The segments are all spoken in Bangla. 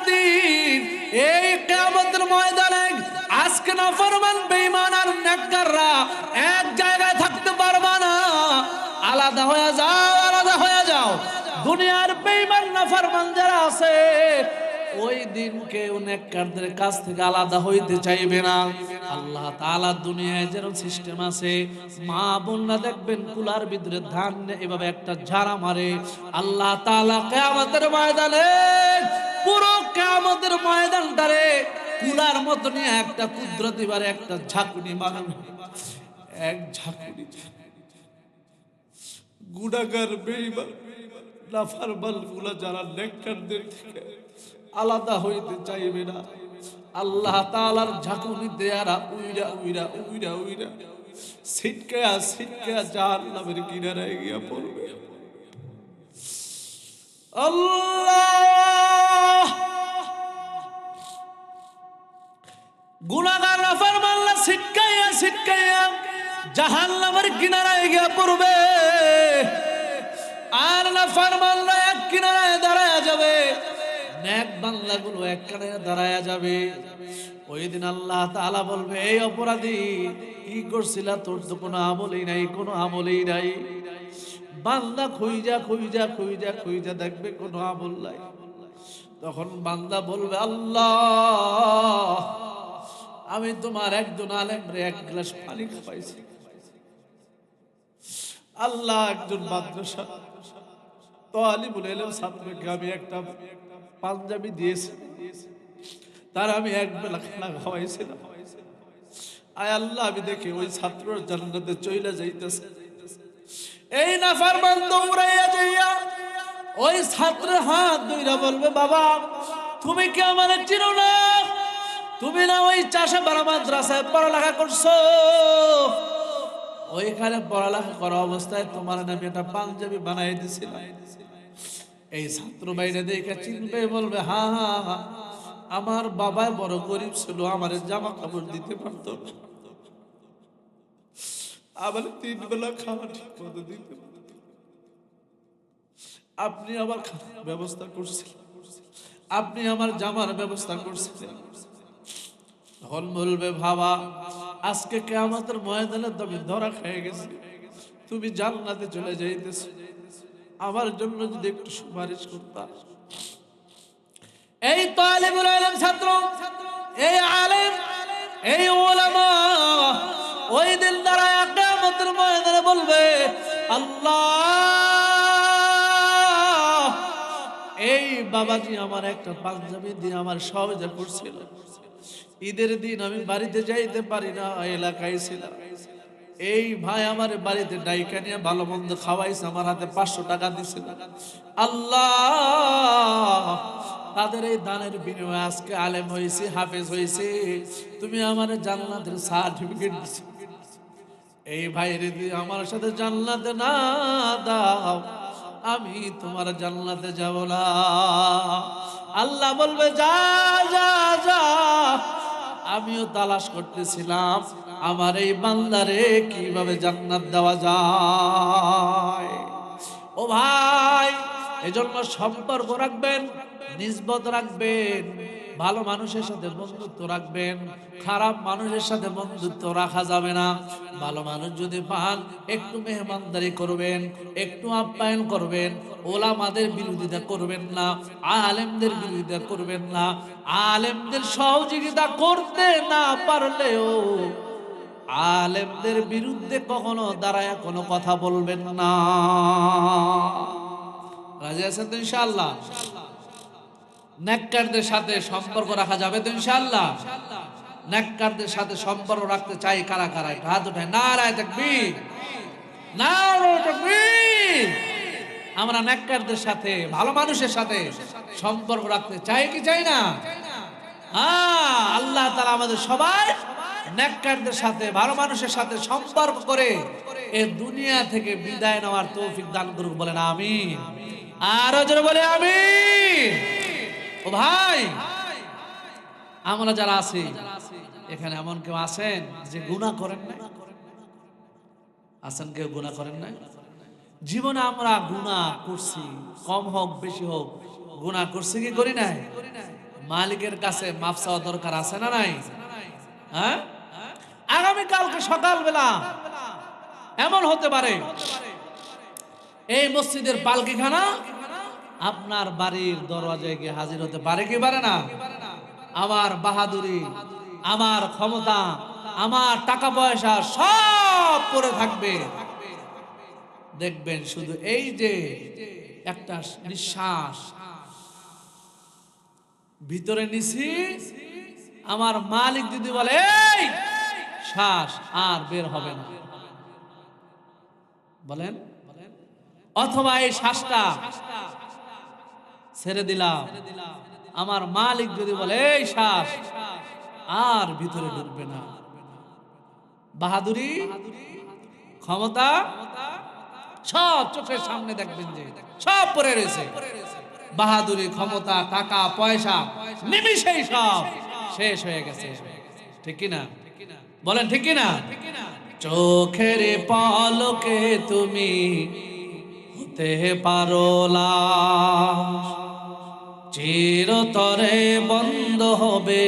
দিন, এই কিয়ামতের ময়দানে আজকে নাফরমান বেঈমান আর নেককাররা এক জায়গায় থাকতে পারবে না। আলাদা হয়ে যাও, আলাদা হয়ে যাও। দুনিয়ার বেঈমান নাফরমান যারা আছে ওই দিন কেউ নেককারদের কাছ থেকে আলাদা হইতে চাইবে না। আল্লাহ তাআলা দুনিয়ায় যেরকম সিস্টেম আছে, মা বোনরা দেখবেন কুলার ভিতরে ধান এভাবে একটা ঝাড়া মারে, আল্লাহ তাআলা কিয়ামতের ময়দানে পুরো কিয়ামতের ময়দানটারে কুলার মতো নিয়ে একটা কুদরতি বারে একটা ঝাঁকুনি মারবে। এক ঝাঁকুনি গুনাহগার বেঈমান নাফরমান গুলা যারা নেককারদের থেকে আলাদা হইতে চাইবে না, আল্লাহ তাআলার ঝাঁকুনি দেয়ারা উইরা উইরা উইরা উইরা ছিটকায়া ছিটকায়া জাহান্নামের কিনারায় গিয়া পড়বে। আল্লাহ, গুনাহগার নাফরমানরা ছিটকায়া ছিটকায়া জাহান্নামের কিনারায় গিয়া পড়বে, আর নাফরমানরা এক কিনারায় দাঁড়ায়া যাবে, নেক বান্দাগুলো এক কিনারায় দাঁড়ায়া যাবে। ওই দিন আল্লাহ তাআলা বলবে, এই অপরাধী কি করছিলা? তোর তো কোনো আমলই নাই, কোনো আমলই নাই। বান্দা খুঁজা খুঁজা খুঁজা খুঁজা দেখবে কোনো আমল নাই। তখন বান্দা বলবে, আল্লাহ, আমি তোমার একজন আলেমরে এক গ্লাস পানি খাওয়াইছি। আল্লাহ, একজন মাদ্রাসা তালিবুল ইলম ছাত্রকে আমি একটা পাঞ্জাবি দিয়েছি, তার আমি এক বেলা খানা খাওয়াইছিলাম। আয় আল্লাহ, আমি দেখি ওই ছাত্র জান্নাতে চলে যাইতেছে। এই নাফরমান দৌড়াইয়া যাইয়া ওই ছাত্রের হাত ধইরা বলবে, বাবা তুমি কি আমারে চিনো না? তুমি না ওই চাষাপাড়া মাদ্রাসায় পড়ালেখা করছো? ওইখানে পড়ালেখা করা অবস্থায় তোমার নামে একটা পাঞ্জাবি বানাই দিছিলাম। এই ছাত্র বাইরে দেখে চিনবে, বলবে, হ্যাঁ হ্যাঁ হ্যাঁ, আমার বাবা বড় গরিব ছিল, আমার জামা কাপড় দিতে পারতো না, আমার 3 বেলা খাওয়া ঠিক মতো দিতে পারতো, আপনি আমার খাওয়ার ব্যবস্থা করছিলেন, আপনি আমার জামার ব্যবস্থা করছিলেন। তখন বলবে, বাবা আজকে কিয়ামতের ময়দানে তুমি ধরা খেয়ে গেছি, তুমি জান্নাতে চলে যাইতেছো, আমার জন্য যদি একটু সুপারিশ করতা। এই তালিবুল ইলম ছাত্র, এই আলেম, এই উলামা ওই দিন দাঁড়ায় কিয়ামতের ময়দানে বলবে, আল্লাহ, এই বাবাজি আমার একটা পাঞ্জাবি দিয়ে আমার সহযোগিতা করছিল, ঈদের দিন আমি বাড়িতে যাইতে পারি না, এলাকায় ছিলাম, এই ভাই আমার বাড়িতে ডাইকা নিয়ে ভালো মন্দ খাওয়াইছে, আমার হাতে 500 টাকা দিছিল। আল্লাহ, তাদের এই দানের বিনিময়ে আজকে আলেম হয়েছে, হাফেজ হয়েছে, তুমি আমার জান্নাতের সার্টিফিকেট দিছো। এই ভাইরে দিয়ে আমার সাথে জান্নাতে না দাও, আমি তোমার জান্নাতে যাব না। আল্লাহ বলবে, যা যা যা, আমিও তালাশ করতেছিলাম আমার এই বান্দারে কিভাবে জান্নাত দেওয়া যায়। ও ভাই, এজন্য সম্পর্ক রাখবেন, নিসবত রাখবেন, ভালো মানুষের সাথে বন্ধুত্ব রাখবেন, খারাপ মানুষের সাথে বন্ধুত্ব রাখা যাবে না। ভালো মানুষ যদি পান একটু মেহমানদারি করবেন, একটু আপ্যায়ন করবেন, ওলামাদের বিরোধিতা করবেন না, আলেমদের বিরোধিতা করবেন না, আলেমদের সহযোগিতা করতে না পারলেও আলেমদের বিরুদ্ধে কখনো দাঁড়ায় কোনো কথা বলবেন না। রাজি আছেন তো ইনশাআল্লাহ? নেককারদের সাথে সম্পর্ক রাখা যাবে তো ইনশাআল্লাহ? নেককারদের সাথে সম্পর্ক রাখতে চাই কারা কারা? হাত উঠায়, নারায়ে তাকবীর, নারায়ে তাকবীর। আমরা নেককারদের সাথে, ভালো মানুষের সাথে সম্পর্ক রাখতে চাই কি চাই না? আল্লাহ তাআলা আমাদের সবাই নেককারদের সাথে, ভালো মানুষের সাথে সম্পর্ক করে এই দুনিয়া থেকে বিদায় নেওয়ার তৌফিক দান করুক, বলেন আমিন। আর জোরে বলে আমিন। ও ভাই, আমরা যারা আছি এখানে, এমন কেউ আছেন যে গুনাহ করেন নাই? আছেন কেউ গুনাহ করেন নাই? জীবনে আমরা গুনাহ করছি, কম হোক বেশি হোক, গুনাহ করছি কি করি নাই? মালিকের কাছে মাফ চাওয়া দরকার আছে না নাই? হ্যাঁ, আগামীকালকে সকালবেলা এমন হতে পারে এই মসজিদের পালকিখানা আপনার বাড়ির দরওয়াজায় গিয়ে হাজির হতে পারে কি পারে না? আমার বাহাদুরি, আমার ক্ষমতা, আমার টাকা পয়সা সব পড়ে থাকবে। দেখবেন শুধু এই যে একটা নিঃশ্বাস ভিতরে নিছি, আমার মালিক যদি বলে এই শ্বাস আর বের হবে না, বলেন, অথবা এই শ্বাসটা ছেড়ে দিলাম, আমার মালিক যদি বলে এই শ্বাস আর ভিতরে ঢুকবে না, বাহাদুরি, ক্ষমতা সব চোখের সামনে দেখবেন যে সব পড়ে রয়েছে। বাহাদুরি, ক্ষমতা, টাকা পয়সা নিমিষেই সব শেষ হয়ে গেছে। ঠিক কিনা? বলেন ঠিক কিনা? চোখের পলকে তুমি হতে পারো লাশ, চিরতরে বন্ধ হবে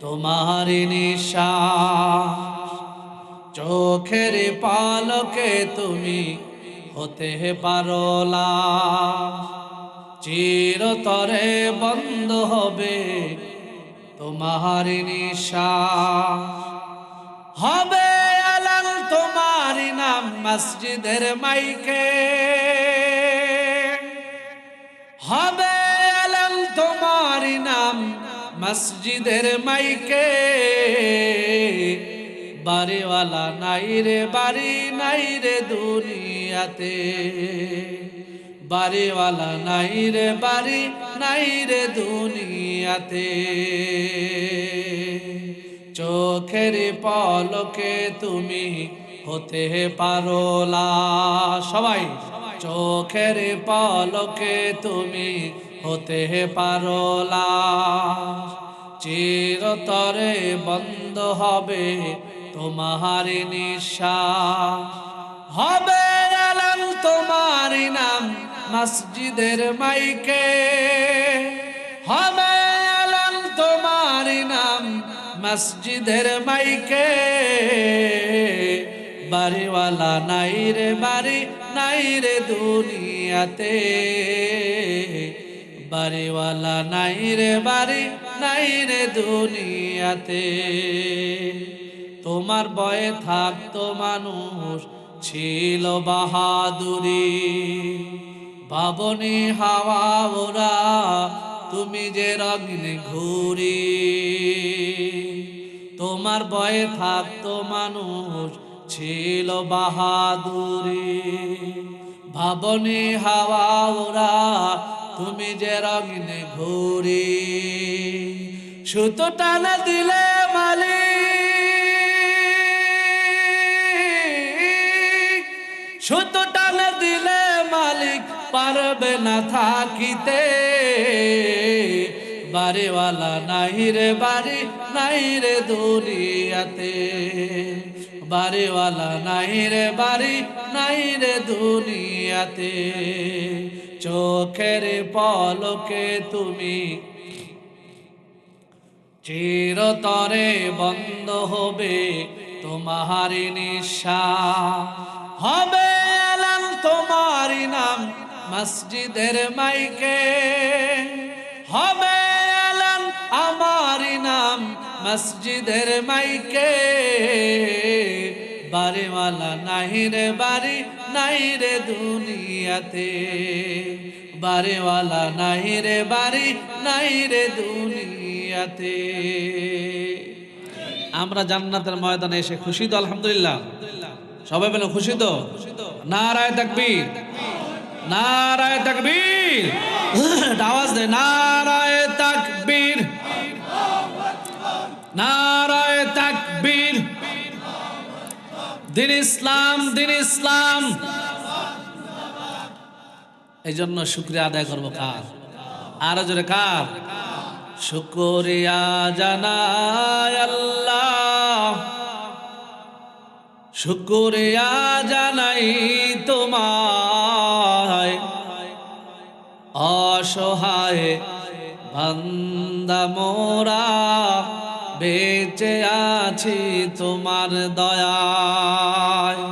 তোমার নিঃশ্বাস। চোখের পলকে তুমি হতে পারো লাশ, চিরতরে বন্ধ হবে তোমার নিঃশ্বাস। হবে আলাল তোমার নাম মসজিদের মাইকে, হবে আলাল তোমার নাম মসজিদের মাইকে। বাড়িওয়ালা নাই রে বাড়ি নাই রে দুনিয়াতে, বাড়িওয়ালা নাই রে বাড়ি নাই রে দুনিয়াতে। চোখের পলকে তুমি হতে পারো লাশ, সবাই চোখের পলকে তুমি হতে পারো লাশ, চিরতরে বন্ধ হবে তোমার নিঃশ্বাস। হবে আলাল তোমার নাম মসজিদের মাইকে, হবে আলাল তোমার নাম মসজিদের মাইকে। বাড়িওয়ালা নাই রে বাড়ি নাই রে দুনিয়াতে, বাড়িওয়ালা নাই রে বাড়ি নাই রে দুনিয়াতে। তোমার বয়ে থাকতো মানুষ ছিল বাহাদুরি, ভাবনি হাওয়া ওরা তুমি যে রঙিন ঘুরি। তোমার বয়ে থাকতো মানুষ ছিল বাহাদুরি, ভাবনি হাওয়া ওরা তুমি যে রঙিন ঘুরি। সুতো টানা দিলে মালিক, সুতো টানা দিলে মালিক পারবে না থাকিতে। বাড়িওয়ালা নাই রে বাড়ি নাই রে দুনিয়াতে, বাড়িওয়ালা নাই রে বাড়ি নাই রে দুনিয়াতে। চোখের পলকে তুমি চিরতরে বন্ধ হবে তোমার নিঃশ্বাস। হবে আলাল তোমার নাম মসজিদের মাইকে, হবে আলাল আমার নাম মসজিদের মাইকে। বাড়িওয়ালা নাই রে বাড়ি নাই রে দুনিয়াতে, বাড়িওয়ালা নাই রে বাড়ি নাই রে দুনিয়াতে। আমরা জান্নাতের ময়দানে এসে খুশি তো? আলহামদুলিল্লাহ। সবাই বলে খুশি তো? নারায়ে তাকবীর, নারায়ে তাকবীর, আওয়াজ দে নারায়ে তাকবীর, নারায়ে তাকবীর। দিন ইসলাম, দিন ইসলাম। এই জন্য শুকরিয়া আদায় করবো কার? আরো জোরে কার? শুকরিয়া জানাই আল্লাহ, শুকরিয়া জানাই তোমায়, অসহায় বান্দা মোরা বেঁচে আছি তোমার দয়ায়,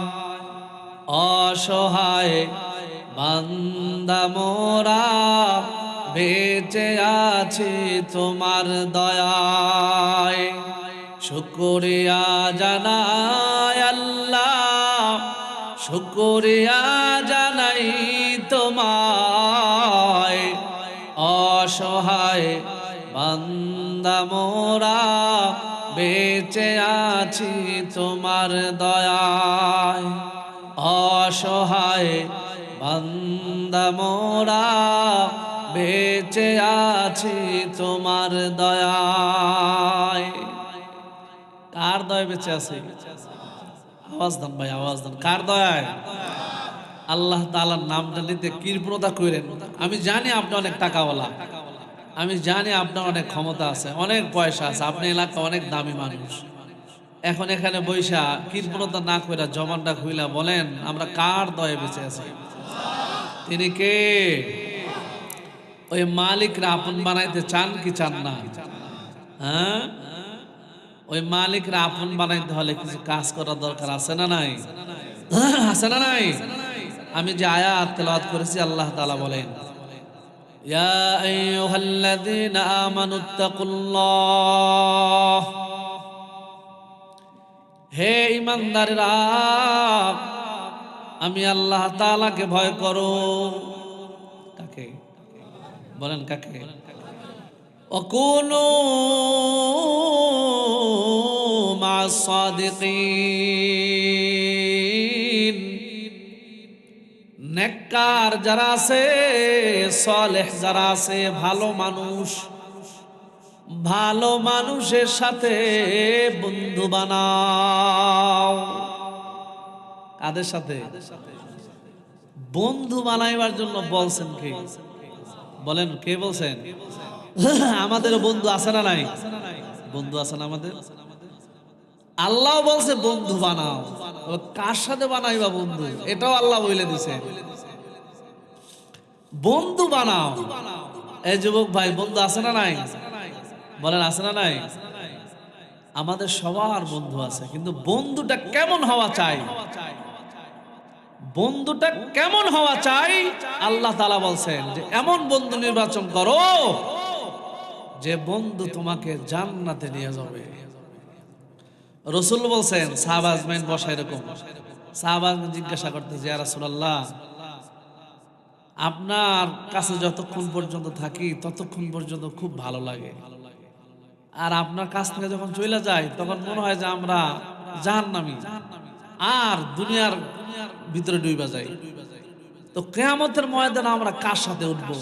অসহায় বান্দা মোরা বেঁচে আছি তোমার দয়ায়। শুকরিয়া জানাই আল্লাহ, শুকরিয়া জানাই তোমায়, অসহায় বান্দা মোরা বেঁচে আছি তোমার দয়ায়, অসহায় বান্দা মোরা বেঁচে আছি তোমার দয়ায়। কার দয়ায় বেঁচে আছি? আওয়াজ দেন ভাই, আওয়াজ দেন। কার দয়ায়? আল্লাহ তাআলার নামটা নিতে কৃপণতা করেন। আমি জানি আপনি অনেক টাকাওয়ালা, আমি জানি আপনার অনেক ক্ষমতা আছে, অনেক পয়সা আছে, আপনি এলাকা অনেক দামি মানুষ। এখন এখানে বৈশা কৃপণতা না কইরা জবানটা খুইলা বলেন আমরা কার দয়ায় বেঁচে আছি? তিনি কে? ওই মালিকরা আপন বানাইতে চান কি চান না? হ্যাঁ, ওই মালিকরা আপন বানাইতে হলে কিছু কাজ করার দরকার আছে না নাই? আছে না নাই? আমি যে আয়াত তেলাওয়াত করেছি, আল্লাহ তাআলা বলেন, ইয়া আইয়ুহাল্লাযীনা আমানুত্তাকুল্লাহ, হে ঈমানদারেরা আমি আল্লাহ তাআলাকে ভয় করো। কাকে বলেন? কাকে? ওয়াকুনু মা'আস সাদিকিন, নেককার যারা আছে, সালেহ যারা আছে, ভালো মানুষ, ভালো মানুষের সাথে বন্ধু বানাও। কাদের সাথে বন্ধু বানাইবার জন্য বলছেন কে? বলেন কে বলছেন? আমাদের বন্ধু আছে না নাই? বন্ধু আছে না আমাদের? আল্লাহ বলছে বন্ধু বানাও। কার সাথে বানাইবা বন্ধু? এটাও আল্লাহ বলে দিছে, বন্ধু বানাও। এই যুবক ভাই, বন্ধু আছে না নাই? বলেন আছে না নাই? আমাদের সবার বন্ধু আছে, কিন্তু বন্ধুটা কেমন হওয়া চাই? বন্ধুটা কেমন হওয়া চাই? আল্লাহ তাআলা বলছেন যে এমন বন্ধু নির্বাচন করো যে বন্ধু তোমাকে জান্নাতে নিয়ে যাবে। রাসূল বলছেন, সাহাবা আজমাইন বসা এরকম, সাহাবা জিজ্ঞাসা করতেছে, ইয়া রাসূলুল্লাহ, আপনার কাছে যতক্ষণ পর্যন্ত থাকি ততক্ষণ পর্যন্ত খুব ভালো লাগে, আর আপনার কাছ থেকে যখন চলে যায় তখন মনে হয় যে আমরা জাহান্নামী আর দুনিয়ার ভিতরে ডুইবা যাই। তো কিয়ামতের ময়দানে আমরা কার সাথে উঠবো?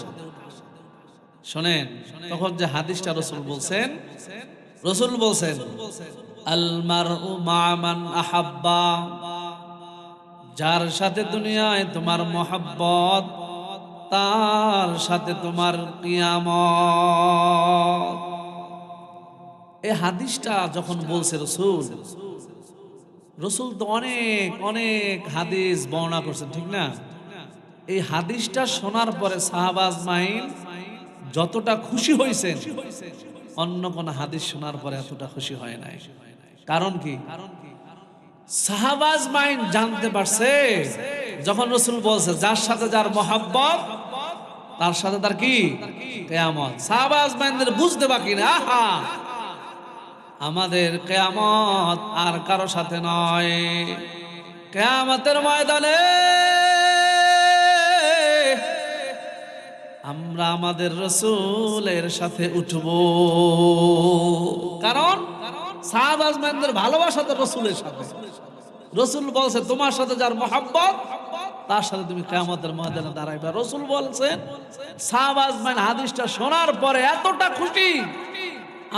শোনেন, তখন যে হাদিসটা রাসূল বলছেন, রাসূল বলছেন আল মারউ মা মান আহাব্বা, যার সাথে দুনিয়ায় তোমার মহব্বত তার সাথে তোমার কিয়ামত। এই হাদিসটা যখন বলছে রাসূল, রাসূল তো অনেক অনেক হাদিস বর্ণনা করছেন, ঠিক না? এই হাদিসটা শোনার পরে সাহাবা আজমাইন যতটা খুশি হয়েছেন, অন্য কোন হাদিস শোনার পরে এতটা খুশি হয় নাই। কারণ কি? সাহাবা আজমাইন জানতে পারছে যখন রাসূল বলছে যার সাথে যার মহব্বত তার সাথে তার কি কিয়ামত। সাহাবা আজমাইনদের বুঝতে বাকি না, আহা আমাদের কিয়ামত আর কারো সাথে নয়, কিয়ামতের ময়দানে আমরা আমাদের রাসূলের সাথে উঠব। কারণ সাহাবা আজমাইনদের ভালোবাসা তো রাসূলের সাথে। রাসূল বলছে তোমার সাথে যার মহব্বত তার সাথে তুমি কিয়ামতের ময়দানে দাঁড়াইবা। রাসূল বলছেন, সাহাবা আজমাইন হাদিসটা শোনার পরে এতটা খুশি,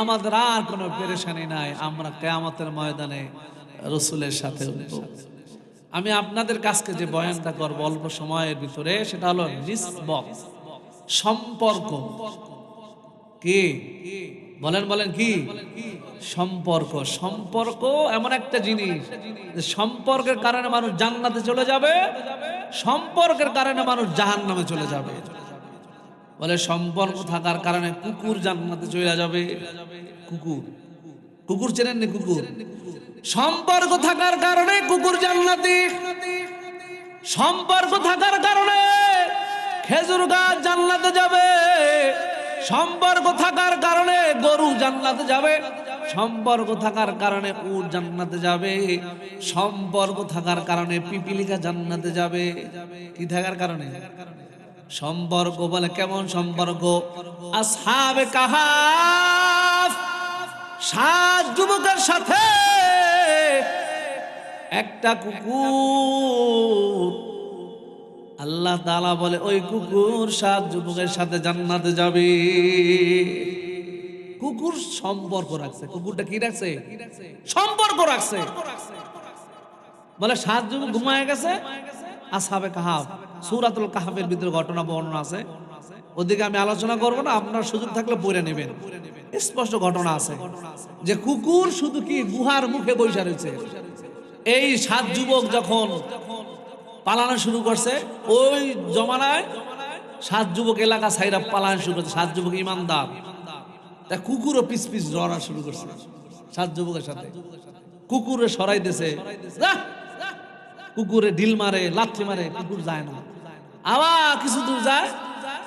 আমাদের আর কোনো পেরেশানি নাই, আমরা কিয়ামতের ময়দানে রাসূলের সাথে উঠব। আমি আপনাদের কাছে যে বয়ানটা করব অল্প সময়ের ভিতরে, সেটা হলো নিসবত, সম্পর্ক। কি বলেন? বলেন কি সম্পর্ক? সম্পর্ক এমন একটা জিনিস যে সম্পর্কের কারণে মানুষ জান্নাতে চলে যাবে, সম্পর্কের কারণে মানুষ জাহান্নামে চলে যাবে। বলে সম্পর্ক থাকার কারণে কুকুর জান্নাতে চলে যাবে। কুকুর, কুকুর চেনেন না? কুকুর সম্পর্ক থাকার কারণে কুকুর জান্নাতি, সম্পর্ক থাকার কারণে খেজুর গাছ জান্নাতে যাবে, সম্পর্ক থাকার কারণে গরু জান্নাতে যাবে, সম্পর্ক থাকার কারণে উট জান্নাতে যাবে, সম্পর্ক থাকার কারণে পিপিলিকা জান্নাতে যাবে। কি থাকার কারণে? সম্পর্ক। বলে কেমন সম্পর্ক? আসহাবে কাহাফ 7 যুবকের সাথে একটা কুকুর, আল্লাহ তাআলা বলে ওই কুকুর 7 যুবকের সাথে জান্নাতে যাবে। কুকুর সম্পর্ক রাখছে। কুকুরটা কি রাখছে? সম্পর্ক রাখছে। বলে 7 যুবক ঘুমায় গেছে। আসহাবে কাহাফ সূরাতুল কাহাফের ভিতরে ঘটনা বর্ণনা আছে, ওদিকে আমি আলোচনা করব না, আপনার সুযোগ থাকলে পড়ে নেবেন। স্পষ্ট ঘটনা আছে যে কুকুর শুধু কি গুহার মুখে বসে রয়েছে। এই 7 যুবক যখন পালানো শুরু করছে, ওই জমানায় 7 যুবক এলাকা ছাইরা পালানো শুরু করছে। 7 যুবক ইমানদার, তা কুকুরও পিস পিস লড়া শুরু করছে 7 যুবকের সাথে। কুকুরে সরাই দিয়েছে, কুকুরে ঢিল মারে, লাথি মারে, কুকুর যায় না। আবার কিছু দূর যায়,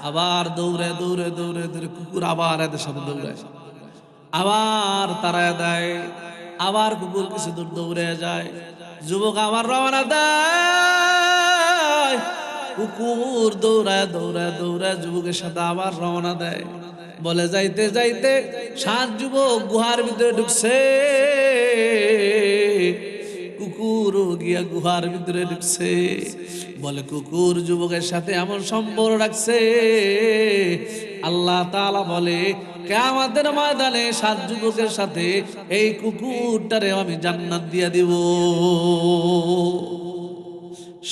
আবার দৌড়ে দৌড়ে দৌড়ে দৌড়ে কুকুর আবার এদের সাথে দৌড়ায়, আবার তাড়ায় দেয়, আবার কুকুর কিছু দূর দৌড়ে যায়, যুবক আবার রওনা দেয়, কুকুর দৌড়ায় দৌড়ায় দৌড়ায় যুবকের সাথে আবার রওনা দেয়। বলে যাইতে যাইতে 7 যুবক গুহার ভিতরে ঢুকছে, কুকুর গিয়া গুহার ভিতরে ঢুকছে। বলে কুকুর যুবকের সাথে এমন সম্পর্ক রাখছে, আল্লাহ তাআলা বলে কিয়ামতের ময়দানে 7 যুবকের সাথে এই কুকুরটারে আমি জান্নাত দিয়া দিব।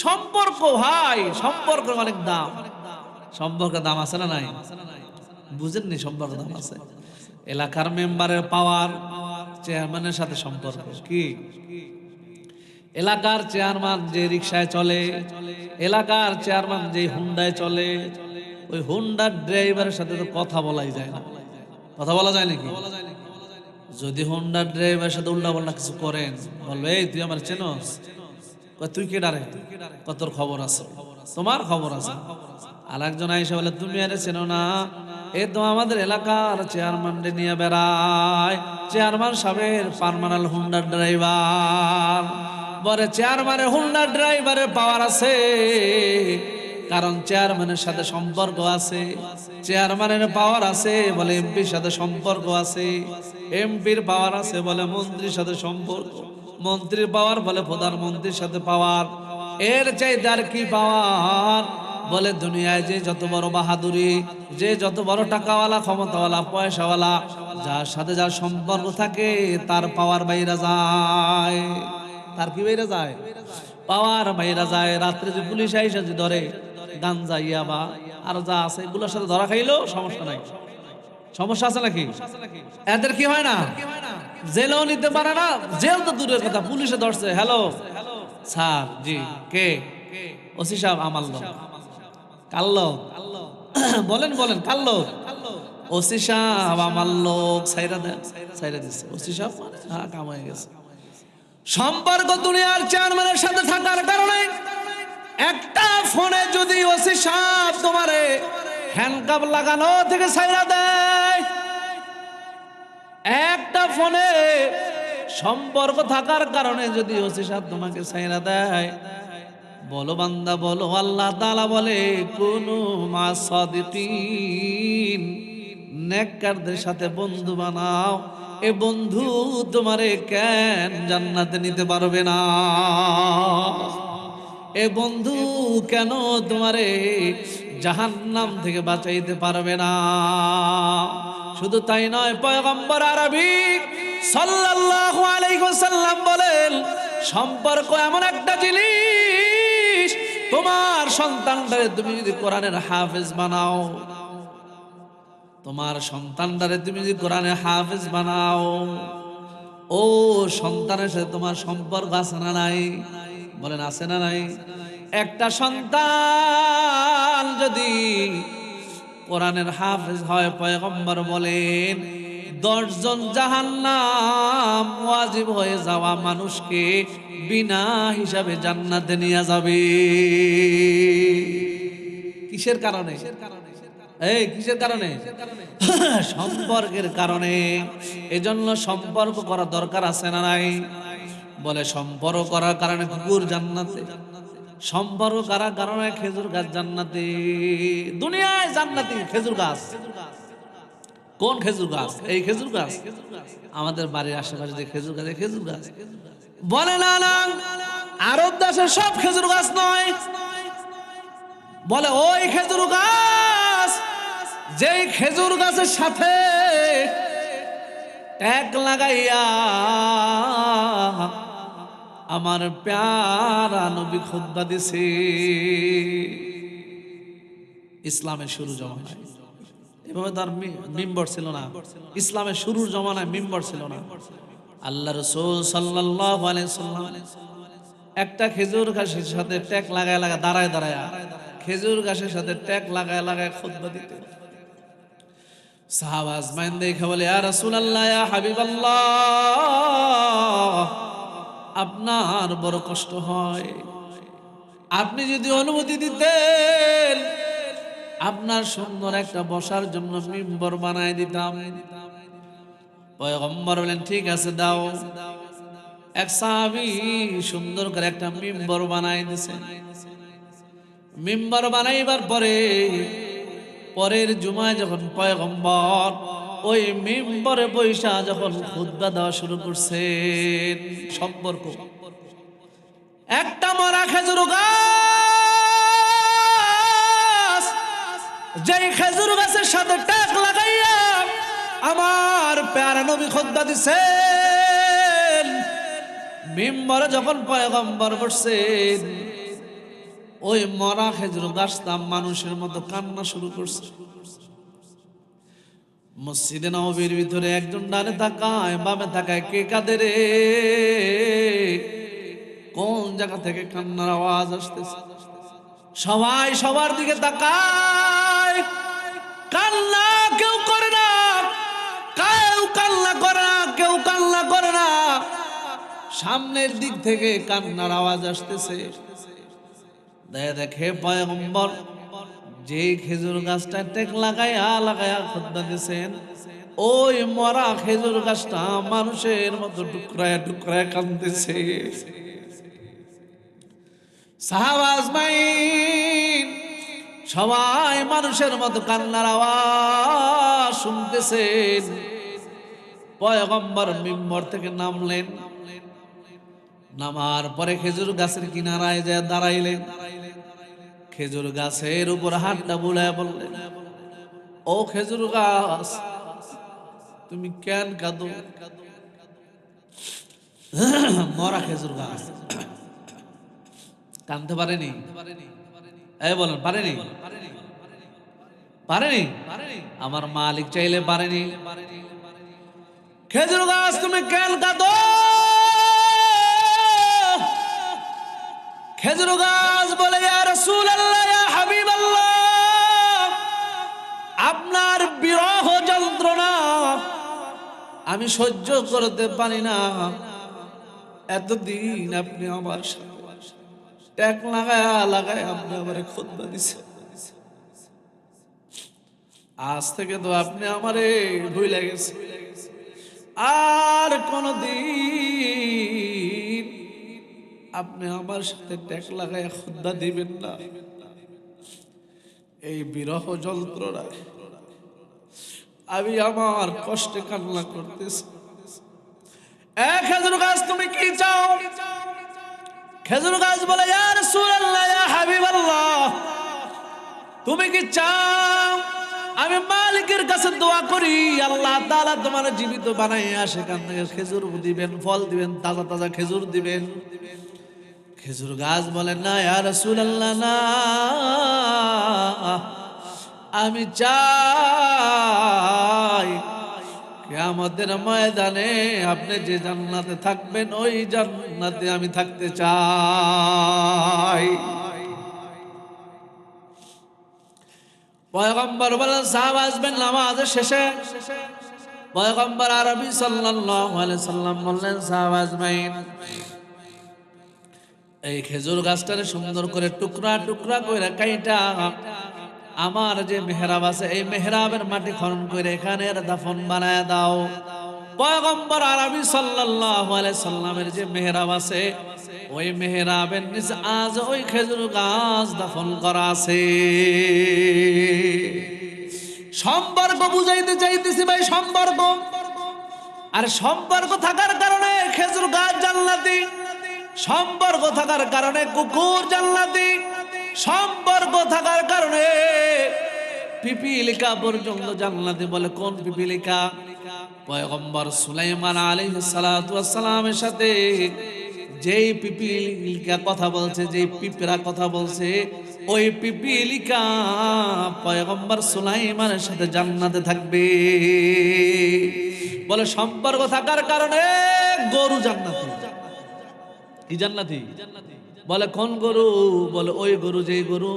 সম্পর্ক ভাই, সম্পর্ক অনেক দাম। সম্পর্কের দাম আছে না নাই? বুঝেননি? সম্পর্ক দাম আছে। এলাকার মেম্বারের পাওয়ার, চেয়ারম্যানের সাথে সম্পর্ক কি? এলাকার চেয়ারম্যান যে রিকশায় চলে, এলাকার চেয়ারম্যান যে হুন্ডায় চলে, ওই হুন্ডার ড্রাইভারের সাথে তো কথা বলাই যায় না। কথা বলা যায় নাকি? যদি হুন্ডার ড্রাইভারের সাথে উল্টা পাল্টা কিছু করেন, বলবে এই তুই আমার চেনস? তুই কে ডারে? কত খবর আছে? তোমার খবর আছে। আর একজন আইসা বলে তুমি আরে চেনো না, এ তো আমাদের এলাকার চেয়ারম্যান নিয়ে বেড়ায়, চেয়ারম্যান সাহেবের পার্মানেন্ট হুন্ডার ড্রাইভার। বলে চেয়ারম্যানের হুন্ডার ড্রাইভারের পাওয়ার আছে, কারণ চেয়ারম্যানের সাথে সম্পর্ক আছে। চেয়ারম্যানের পাওয়ার আছে বলে এমপির সাথে সম্পর্ক আছে, এমপির পাওয়ার আছে বলে মন্ত্রীর সাথে সম্পর্ক, মন্ত্রীর পাওয়ার বলে প্রধানমন্ত্রীর সাথে পাওয়ার। এর চাইতে আর কি পাওয়ার? বলে দুনিয়ায় যে যত বড় বাহাদুরি, যে যত বড় টাকাওয়ালা, ক্ষমতাওয়ালা, পয়সাওয়ালা, যার সাথে যার সম্পর্ক থাকে তার পাওয়ার বাইরে যায়। তার কি বাইরে যায়? পাওয়ার বাইরে যায়। রাত্রে যে পুলিশ আইসা যে ধরে গাঞ্জা, ইয়াবা আর যা আছে এগুলোর সাথে ধরা খাইলেও সমস্যা নাই। সমস্যা আছে নাকি? এদের কি হয় না? জেলও নিতে পারে না। জেল তো দূরের কথা, পুলিশে ধরছে, হ্যালো স্যার, জি কে? ওসি সাহেব আমার লোক। কার লোক? বলেন বলেন কার লোক? ওসি সাহেব আমার লোক। সাইরা দেন, সাইরা দিচ্ছে ওসি সাহেব। হ্যাঁ, কাম হয়ে গেছে। সম্পর্ক দুনিয়ার চেয়ারম্যানের সাথে থাকার কারণে একটা ফোনে যদি ওসি সাহেব তোমারে হ্যান্ডকাপ লাগানো থেকে ছাইরা দেয়, একটা ফোনে সম্পর্ক থাকার কারণে যদি ওসি সাহেব তোমাকে ছাইরা দেয়, বলো বান্দা বলো, আল্লাহ তাআলা বলে কুনু মা সাদিকিন, নেককারদের সাথে বন্ধু বানাও। এ বন্ধু তোমারে কেন জান্নাতে নিতে পারবে না? এ বন্ধু কেন তোমারে জাহান্নাম থেকে বাঁচাইতে পারবে না? শুধু তাই নয়, পয়গম্বর আরবি সাল্লাল্লাহু আলাইহি ওয়াসাল্লাম বলেন, সম্পর্ক এমন একটা জিনিস, তোমার সন্তানটারে তুমি যদি কোরআনের হাফেজ বানাও, তোমার সন্তানটারে তুমি যদি কোরআনের হাফেজ বানাও, ও সন্তানের সাথে তোমার সম্পর্ক আছে না নাই? বলেন আছে না নাই? একটা সন্তান যদি কোরআনের হাফেজ হয়, পয়গম্বর বলেন 10 জন জাহান্নাম ওয়াজিব হয়ে যাওয়া মানুষকে বিনা হিসাবে জান্নাতে নিয়ে যাবে। কিসের কারণে? এই কিসের কারণে? সম্পর্কের কারণে। এজন্য সম্পর্ক করা দরকার আছে না নাই? বলে সম্পর্ক করার কারণে কুকুর জান্নাতে, সম্পর্ক করার কারণে খেজুর গাছ জান্নাতে। দুনিয়ায় জান্নাতি খেজুর গাছ। কোন খেজুর গাছ? এই খেজুর গাছ। আমাদের বাড়ির আশেপাশে যে খেজুর গাছ, খেজুর গাছ বলে না না, আরব দেশের সব খেজুর গাছ নয়। বলে ওই খেজুর গাছ যেই খেজুর গাছের সাথে ট্যাগ লাগাইয়া আমার প্যারা নবী খুতবা দিছে ইসলামের শুরু জমানায়। এভাবে তার মিম্বর ছিল না। ইসলামের শুরুর জমানায় মিম্বর ছিল না। আল্লাহ রাসূল সাল্লাল্লাহু আলাইহি ওয়াসাল্লাম একটা খেজুর গাছের সাথে ট্যাগ লাগায় লাগায় দাঁড়ায় দাঁড়ায় খেজুর গাছের সাথে ট্যাগ লাগায় লাগায় খুতবা দিতেন। সাহাবা আজমাইন দেখে বলে, ইয়া রাসূলুল্লাহ, ইয়া হাবিবাল্লাহ, আপনার বড় কষ্ট হয়, আপনি যদি অনুমতি দিতেন আপনার সুন্দর একটা বসার জন্য মিম্বর বানায় দিতাম। পয়গম্বর বলেন, ঠিক আছে দাও। এক সাহাবী সুন্দর করে একটা মিম্বর বানায় দিয়েছেন। মিম্বর বানাইবার পরে পরের জুমায় যখন পয়গম্বর ওই মিম্বরে বৈশা যখন খুতবা দেওয়া শুরু করছেন, সম্পর্ক একটা মরা খেজুর গাছ, যেই খেজুর গাছের সাথে টাক লাগাইয়া আমার প্যারা নবী খুতবা দিছেন, মিম্বরে যখন পয়গম্বর বসছেন ওই মরা খেজুর গাছটা মানুষের মতো কান্না শুরু করছে। মসজিদে নববীর ভিতরে একজন ডানে তাকায় বামে তাকায়, কে কাঁদে রে? কোন জায়গা থেকে কান্নার আওয়াজ আসতেছে? সবাই সবার দিকে তাকায়, কান্না কেউ করে না, কেউ কান্না করে না, কেউ কান্না করে না। সামনের দিক থেকে কান্নার আওয়াজ আসতেছে। দেখে পয়গম্বর যে খেজুর গাছটা টেক লাগাইয়া লাগাইয়া খুতবা দিয়েছেন, ওই মরা খেজুর গাছটা মানুষের মতো টুকরায় টুকরায় কাঁদতেছে। সাহাবা আজমাইন সবাই মানুষের মতো কান্নার আওয়াজ শুনতেছেন। পয়গম্বর মিম্বর থেকে নামলেন, নামার পরে খেজুর গাছের কিনারায় যায় দাঁড়াইলেন। খেজুর গাছের উপর হাতটা বুলায় বললেন, ও খেজুর গাছ, তুমি কেন কাঁদো? মরা খেজুর গাছ কাঁদতে পারেনি? এই বলেন, পারেনি? পারেনি? আমার মালিক চাইলে পারেনি? খেজুর গাছ তুমি কেন কাঁদো? খেজুর গাছ বলে, ইয়া রাসূলুল্লাহ, ইয়া হাবিবাল্লাহ, আপনার বিরহ যন্ত্রণা আমি সহ্য করতে পারি না। এতদিন আপনি আমার সাথে ট্যাগ লাগায়া লাগায় আপনি আমারে খুতবা দিছেন, আজ থেকে তো আপনি আমারে ভুলে গেছেন, আর কোনদিন আপনি আমার সাথে ট্যাগ লাগায় খুতবা দিবেন না। এই বিরহ যন্ত্রণা আমি আমার কষ্টে কান্না করতেছি। খেজুর গাছ তুমি কি চাও? খেজুর গাছ বলে, ইয়া রাসূলুল্লাহ, ইয়া হাবিবাল্লাহ, তুমি কি চাও আমি মালিকের কাছে দোয়া করি আল্লাহ তাআলা তোমার জীবিত বানাইয়া সেখান থেকে খেজুর দিবেন, ফল দিবেন, তাজা তাজা খেজুর দিবেন? খেজুর গাছ বলে, না ইয়া রাসূলুল্লাহ, না, আমি চাই কিয়ামতের ময়দানে আপনি যে জান্নাতে থাকবেন ওই জান্নাতে আমি থাকতে চাই। পয়গম্বর বলেন সাহাবা আসবেন নামাজের শেষে। পয়গম্বর আরবি সাল্লাল্লাহু আলাইহি সাল্লাম বললেন সাহাবা আসবেন, এই খেজুর গাছটারে সুন্দর করে টুকরা টুকরা করে কাইটা আমার যে মেহরাব আছে এই মেহরাবের মাটি খনন করে এখানে দাফন বানায় দাও। পয়গম্বর আরবি সাল্লাল্লাহু আলাইহি সাল্লামের যে মেহরাব আছে ওই মেহরাবের নিচে আজ ওই খেজুর গাছ দাফন করা আছে। সম্পর্ক বুঝাইতে চাইতেছি ভাই, সম্পর্ক। আর সম্পর্ক থাকার কারণে খেজুর গাছ জান্নাতি, সম্পর্ক থাকার কারণে কুকুর জান্নাতি, সম্পর্ক থাকার কারণে পিপিলিকা পর্যন্ত জান্নাতি। বলে কোন পিপিলিকা? পয়গম্বর সুলাইমান আলাইহিস সালাতু ওয়াস সালামের সাথে যেই পিপিলিকা কথা বলছে, যেই পিঁপড়া কথা বলছে, ওই পিপিলিকা পয়গম্বর সুলাইমানের সাথে জান্নাতে থাকবে। বলে সম্পর্ক থাকার কারণে গরু জান্নাতি। কি জান্নাতি? বলে কোন গরু? বলে ওই গরু যেই গরু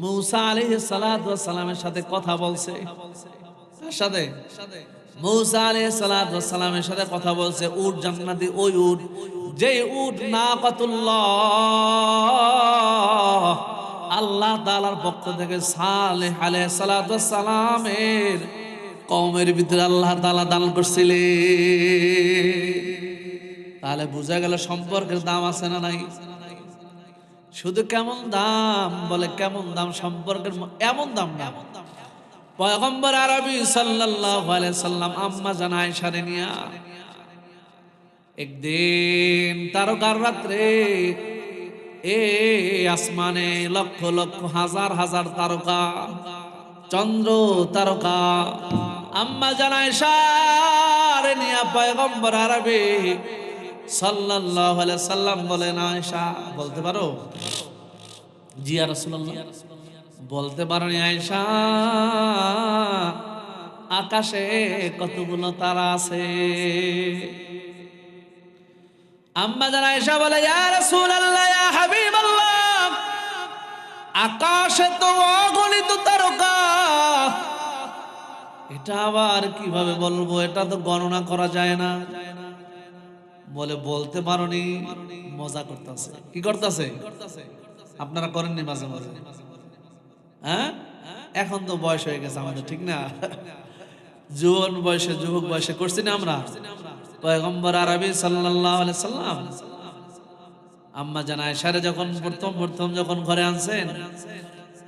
মূসা আলাইহিস সালাতু ওয়াস সালামের সাথে কথা বলছে। কার সাথে? মূসা আলাইহিস সালাতু ওয়াস সালামের সাথে কথা বলছে। উট জান্নাতি। ওই উট যেই উট নাকাতুল্লাহ আল্লাহ তাআলার পক্ষ থেকে সালেহ আলাইহিস সালাতু ওয়াস সালামের কওমের ভিতরে আল্লাহ তাআলা দান করছিলেন। তাহলে বোঝা গেল সম্পর্কের দাম আছে না নাই? শুধু কেমন দাম? বলে কেমন দাম? সম্পর্কের এমন দাম না। পয়গম্বর আরবি সাল্লাল্লাহু আলাইহি সাল্লাম আম্মা জান আয়েশারে নিয়া একদিন তারকার রাত্রে এ আসমানে লক্ষ লক্ষ হাজার হাজার তারকা, চন্দ্র তারকা, আম্মা জান আয়েশারে নিয়া পয়গম্বর আরবি সাল্লাল্লাহু আলাইহি সাল্লাম বলেন, আয়েশা বলতে পারো? জি ইয়া রাসূলুল্লাহ। বলতে পারো নি আয়েশা আকাশে কতগুলো তারা আছে? আম্মা জান আয়েশা বলে, ইয়া রাসূলুল্লাহ, ইয়া হাবিবাল্লাহ, আকাশে তো অগণিত তারকা, এটা আবার কিভাবে বলবো? এটা তো গণনা করা যায় না। বলে বলতে পারোনি? মজা করতেছে। কি করতেছে? আপনারা করেননি মাঝে মাঝে? হ্যাঁ, এখন তো বয়স হয়ে গেছে আমাদের, ঠিক না? যুবন বয়সে, যুবক বয়সে করছি না আমরা? পয়গম্বর আরবি সাল্লাল্লাহু আলাইহি সাল্লাম আম্মা জান আয়েশারে যখন প্রথম যখন ঘরে আনছেন,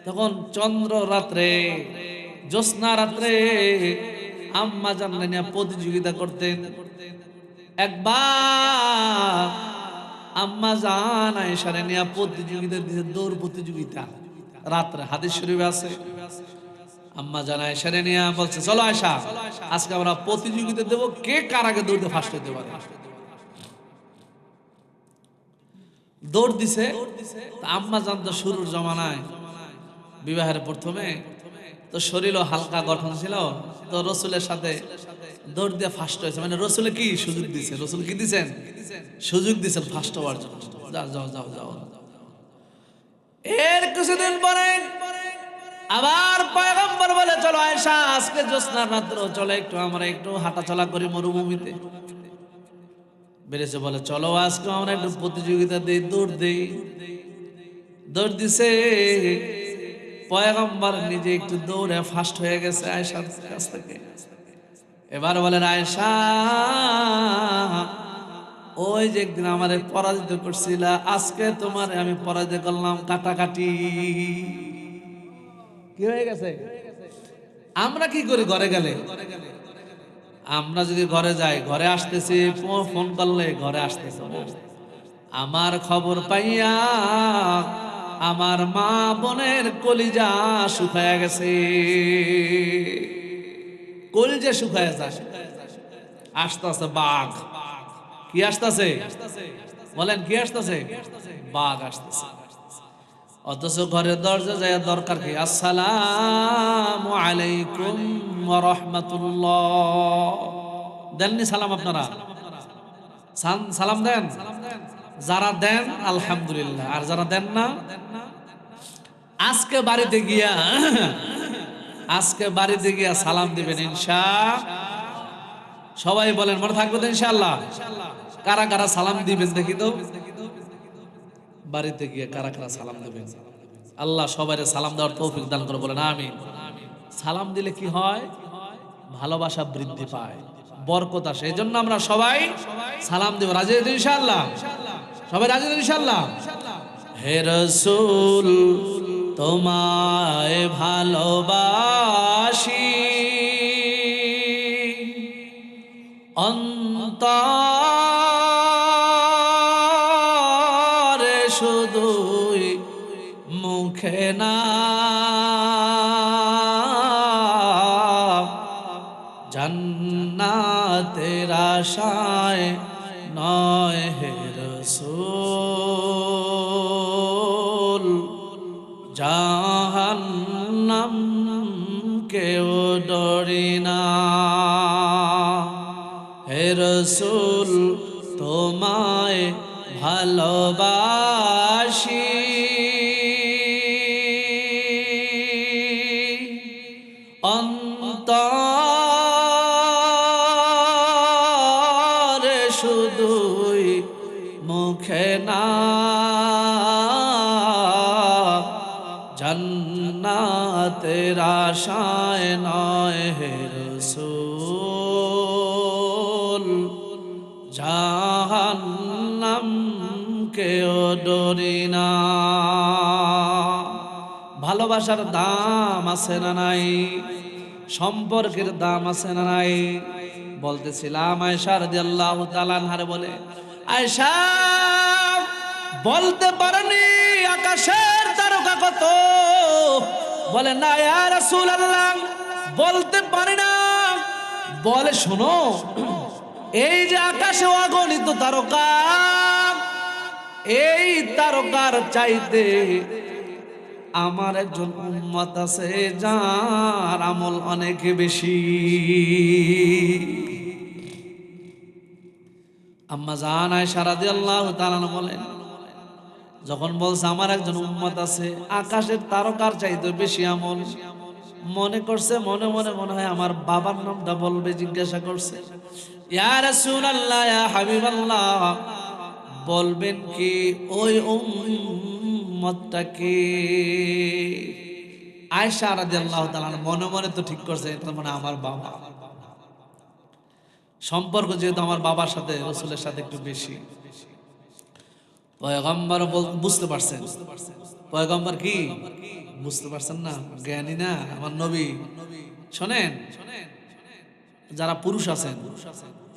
তখন চন্দ্র রাত্রে, জ্যোৎস্না রাত্রে আম্মা জান নিয়ে প্রতিযোগিতা করতেন। একবার আম্মা জান আয়েশারে নিয়ে প্রতিযোগিতা দিতে, দৌড় প্রতিযোগিতা রাত্রে, হাদিস শরীফে আছে। আম্মা জান আয়েশারে নিয়ে বলছে, চলো আয়েশা, আজকে আমরা প্রতিযোগিতা দেব, কে কার আগে দৌড়তে ফার্স্ট হতে পারে। দৌড় দিছে। আম্মা জান তো শুরুর জমানায়, বিবাহের প্রথমে তো শরীরও হালকা গঠন ছিল, তো রসুলের সাথে দৌড় দিয়ে ফার্স্ট হয়েছে। মানে রসুলে কি সুযোগ দিছে? রসুল কি দিছেন? সুযোগ দিছেন ফার্স্ট হওয়ার জন্য। যাও যাও যাও যাও। এর কিছুদিন পরে আবার পয়গম্বর বলে, চলো আয়েশা, আজকে জ্যোৎস্নার রাত্র, চলো একটু আমরা একটু হাঁটাচলা করি মরুভূমিতে। বেড়েছে, বলে চলো আজকে আমরা একটু প্রতিযোগিতা দিই, দৌড় দিই। দৌড় দিছে। পয়গম্বর নিজে একটু দৌড়ে ফার্স্ট হয়ে গেছে আয়েশার কাছ থেকে। এবার বলেন, আয়েশা, ওই যে একদিন আমারে পরাজিত করছিলা, আজকে তোমার আমি পরাজিত করলাম কাটাকাটি। কি হয়ে গেছে? আমরা কি করি ঘরে গেলে? আমরা যদি ঘরে যাই, ঘরে আসতেছি, ফোন করলে ঘরে আসতেছে, আমার খবর পাইয়া আমার মা বোনের কলিজা শুকায়া গেছে। কলিজা শুকায়া যায়। আসতেছে বাঘ। কি আসতেছে? বলেন কি আসতেছে? বাঘ আসতেছে। অথচ ঘরের দরজা যায় দরকার কি? আসসালামু আলাইকুম ওয়া রাহমাতুল্লাহ। দেননি সালাম? আপনারা সালাম দেন? যারা দেন আলহামদুলিল্লাহ, আর যারা দেন না, আজকে বাড়িতে গিয়া সালাম দিবেন সবাই বলেন মনে থাকবে তো ইনশাআল্লাহ। কারা কারা সালাম দিবেন দেখি তো, বাড়িতে গিয়ে কারা কারা সালাম দিবেন। আল্লাহ সবাইকে সালাম দেওয়ার তৌফিক দান করে, বলেন আমিন। সালাম দিলে কি হয়? ভালোবাসা বৃদ্ধি পায়, বরকত আসে। এই জন্য আমরা সবাই সালাম দেব। রাজি আছেন ইনশাআল্লাহ? সবাই রাজি আছেন ইনশাআল্লাহ? হে রাসূল তোমায় ভালোবাসি, অন্তরে শুধুই, মুখে না। জান্নাতের আশায় নয় হে রাসূল, জাহান্নাম কেউ ডরি না। হে রাসূল তোমায় ভালোবাসি, অন্তরে শুধুই, মুখে না। জান্নাতের আশায় নয় হে রাসূল, জাহান্নাম কেউ ডরি না। ভালোবাসার দাম আছে না নাই? সম্পর্কের দাম আছে না নাই? বলতেছিলাম আয়েশা রাদিয়াল্লাহু তাআলা আনহা বলে, আয়েশা বলতে পারেনি আকাশের তারকা কত? বলে না ইয়া রাসূলুল্লাহ, বলতে পারি না। বলে শোনো, এই যে আকাশে অগণিত তারকা, এই তারকার চাইতে আমার একজন উম্মত আছে যার আমল অনেক বেশি। আম্মা জান আয়েশা রাদিয়াল্লাহু তাআলা বলেন, যখন বলছে আমার একজন উম্মত আছে আকাশের তারকার চাইতে বেশি আমল, মনে করছে মনে মনে মনে হয় আমার বাবার নামটা বলবে। জিজ্ঞাসা করছে, ইয়া রাসূলুল্লাহ, ইয়া হাবিবাল্লাহ, বলবেন কি ওই উম্মতটা কে? আয়েশা রাদিয়াল্লাহু তাআলা মনে মনে তো ঠিক করছে এটা মানে আমার বাবা। সম্পর্ক যেহেতু আমার বাবার সাথে রাসূলের সাথে একটু বেশি, পয়গম্বর বুঝতে পারছেন। পয়গম্বর কি বুঝতে পারছেন না? জ্ঞানী না আমার নবী। শোনেন, যারা পুরুষ আছেন,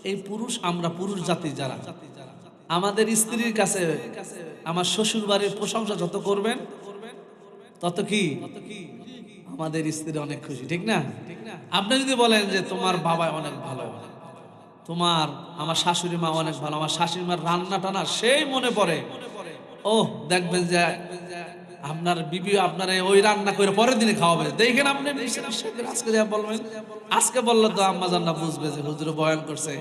এই পুরুষ, আমরা পুরুষ জাতি যারা, আমাদের স্ত্রীর কাছে আমার শ্বশুর বাড়ির প্রশংসা যত করবেন তত কি আমাদের স্ত্রী অনেক খুশি, ঠিক না? আপনি যদি বলেন যে তোমার বাবা অনেক ভালো, তোমার আমার শাশুড়ি মা অনেক ভালো, আমার শাশুড়ি মার রান্না টানা সেই মনে পড়ে, ও দেখবেন যে আপনার বিবি আপনার ওই রান্না করে পরের দিনে খাওয়াবে। দেখেন আপনি আজকে যা বলবেন, আজকে বললে তো আম্মা জান্না বুঝবে যে হুজুর বয়ান করছে।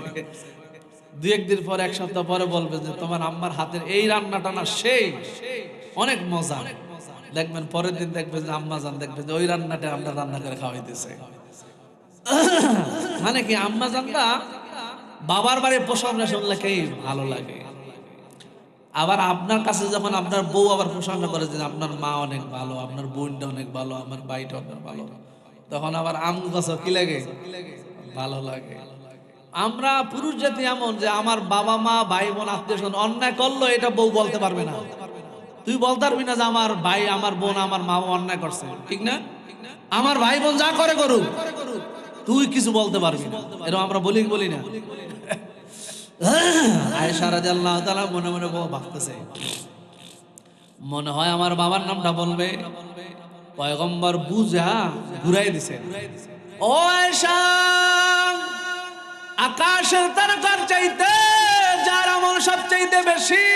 দুই একদিন পরে, এক সপ্তাহ পরে বলবে যে তোমার আম্মার হাতের এই রান্নাটা না সেই অনেক মজা। দেখবেন পরের দিন দেখবেন যে আম্মা জান দেখবেন যে ওই রান্নাটা আমরা রান্না করে খাওয়াইতেছে। মানে কি আম্মা জানটা বাবার বাড়ির প্রশংসা শুনলে কে ভালো লাগে। আবার আপনার কাছে যখন আপনার বউ আবার প্রশংসা করে যে আপনার মা অনেক ভালো, আপনার বোনটা অনেক ভালো, আমার ভাইটা অনেক ভালো, তখন আবার আমগো কাছে কি লাগে? ভালো লাগে। আমরা পুরুষ জাতি এমন যে আমার বাবা মা ভাই বোন আত্মীয় স্বজন অন্যায় করলো, এটা বউ বলতে পারবে না। তুই বলতে পারবি না যে আমার ভাই আমার বোন আমার মা অন্যায় করছে, ঠিক না? আমার ভাই বোন যা করে করুক, তুই কিছু বলতে পারবি না, এরকম আমরা বলি না। আয়েশা রাদিয়াল্লাহু তাআলা মনে মনে ভাবতেছে, মনে হয় আমার বাবার নামটা বলবে। পয়গম্বর বুঝা ঘুরাই দিছে, ও আয়েশা, আকাশের তারকার চাইতে যার আমল সবচাইতে বেশি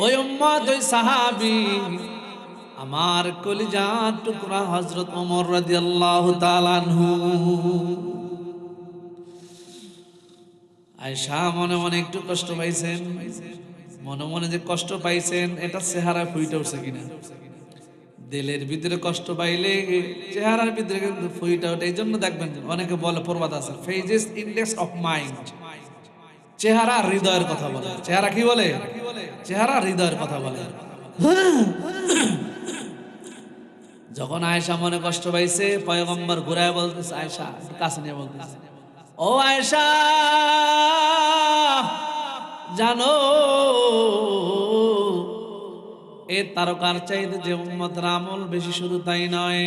ওই উম্মত, ওই সাহাবী আমার কলিজার টুকরা হযরত ওমর রাদিয়াল্লাহু তাআলা আনহু। আয়েশা মনে মনে একটু কষ্ট পাইছেন, মনে মনে যে কষ্ট পাইছেন এটা চেহারা ফুইটা উঠছে কিনা? দিলের ভিতরে কষ্ট পাইলে চেহারার ভিতরে কিন্তু ফুইটা ওঠে। এই জন্য দেখবেন অনেকে বলে প্রবাদ আছে, face is index of mind. চেহারা হৃদয়ের কথা বলে। চেহারা কি বলে? চেহারা হৃদয়ের কথা বলে। যখন আয়েশা মনে কষ্ট পাইছে, পয়গম্বর ঘুরায় বলতেছে, আয়েশা একটু কাছে নিয়ে বলতেছে, ও আয়েশা জানো এ তারকার চাইতে যে উম্মতের আমল বেশি, শুধু তাই নয়,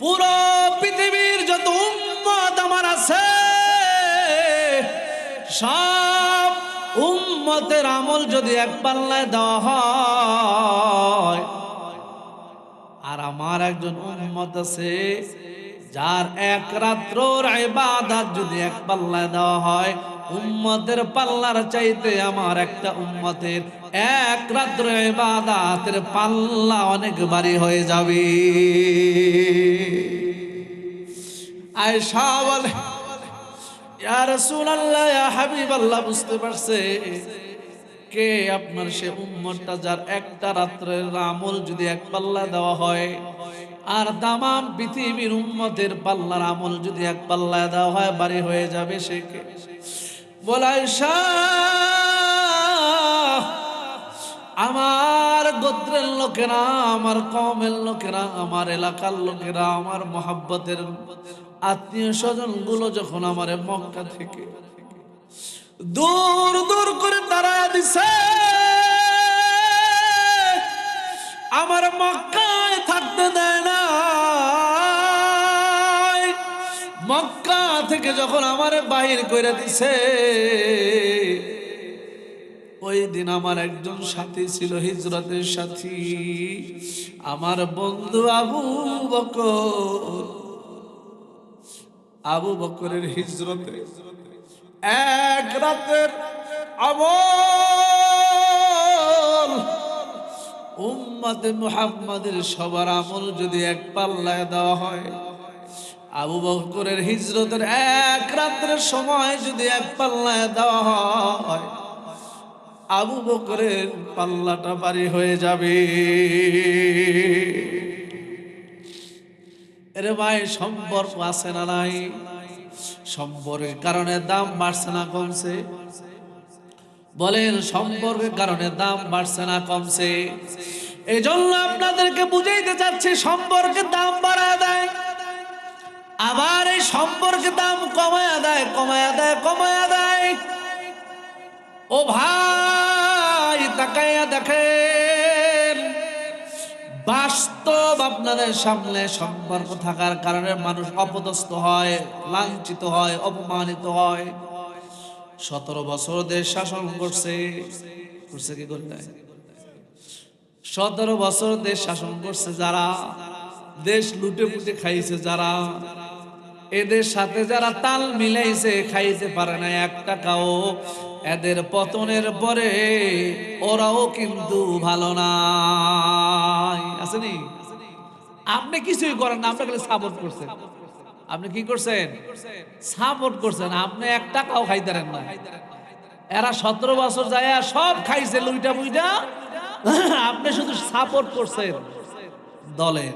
পুরো পৃথিবীর যত উম্মত আমার আছে সব উম্মতের আমল যদি এক পাল্লায় দেওয়া হয়, আর আমার একজন উম্মত আছে যার এক রাত্রর ইবাদত যদি এক পাল্লায় দেওয়া হয়, উম্মতের পাল্লার চাইতে আমার একটা উম্মতের এক রাত্র ইবাদতের পাল্লা অনেক ভারী হয়ে যাবে। আয়েশা বলে, ইয়া রাসূলুল্লাহ, ইয়া হাবিবাল্লাহ, বুঝতে পারছে কে আপনার সে উম্মতটা যার একটা রাত্রের আমল যদি এক পাল্লা দেওয়া হয়, আর তামাম পৃথিবীর উম্মতের পাল্লার আমল যদি এক পাল্লায় দেওয়া হয় ভারী হয়ে যাবে, সে কে? বলে, আয়েশা আমার গোত্রের লোকেরা, আমার কওমের লোকেরা, আমার এলাকার লোকেরা, আমার মহব্বতের আত্মীয় স্বজন গুলো যখন আমার মক্কা থেকে দূর দূর করে তারা দিছে, আমার মক্কায় থাকতে দেয় না। মক্কা থেকে যখন আমার বাহির করে দিছে, ওই দিন আমার একজন সাথী ছিল, হিজরতের সাথী, আমার বন্ধু আবু বকর। আবু বকরের হিজরতে এক রাতের আমল উম্মতে মুহাম্মাদের সবার আমল যদি এক পাল্লায় দেওয়া হয়, আবু বকরের হিজরতের এক রাতের সময় যদি এক পাল্লায় দেওয়া হয়, আবু বকরের পাল্লাটা ভারী হয়ে যাবে। এরে ভাই, সম্পর্ক আছে না নাই? সম্পর্কের কারণে দাম বাড়ছে না কমছে? বলেন, সম্পর্কের কারণে দাম বাড়ছে না কমছে? এই জন্য আপনাদেরকে বুঝাইতে চাচ্ছি, সম্পর্কের দাম বাড়ায় দেয়, আবার এই সম্পর্কের দাম কমায় দেয়, কমায় দেয়, কমায় দেয়। ও ভাই, তাকাইয়া দেখেন, বাস্তব আপনাদের সামনে সম্পর্ক থাকার কারণে মানুষ অপদস্থ হয়, লাঞ্ছিত হয়, অপমানিত হয়। 17 বছর দেশ শাসন করছে, করছে কি করতে? 17 বছর দেশ শাসন করছে যারা, দেশ লুটে পুটে খাইছে যারা, এদের সাথে যারা তাল মিলাইছে, খাইতে পারে না এক টাকাও, এদের পতনের পরে ওরাও কিন্তু ভালো নাই। আসেনি? আপনি কিছুই করেন না, আপনি খালি সাপোর্ট করছেন। আপনি কি করছেন? সাপোর্ট করছেন। আপনি এক টাকাও খাইতেন না। এরা 17 বছর যায় সব খাইছে লুইটা বুইটা, আপনি শুধু সাপোর্ট করছেন দলে।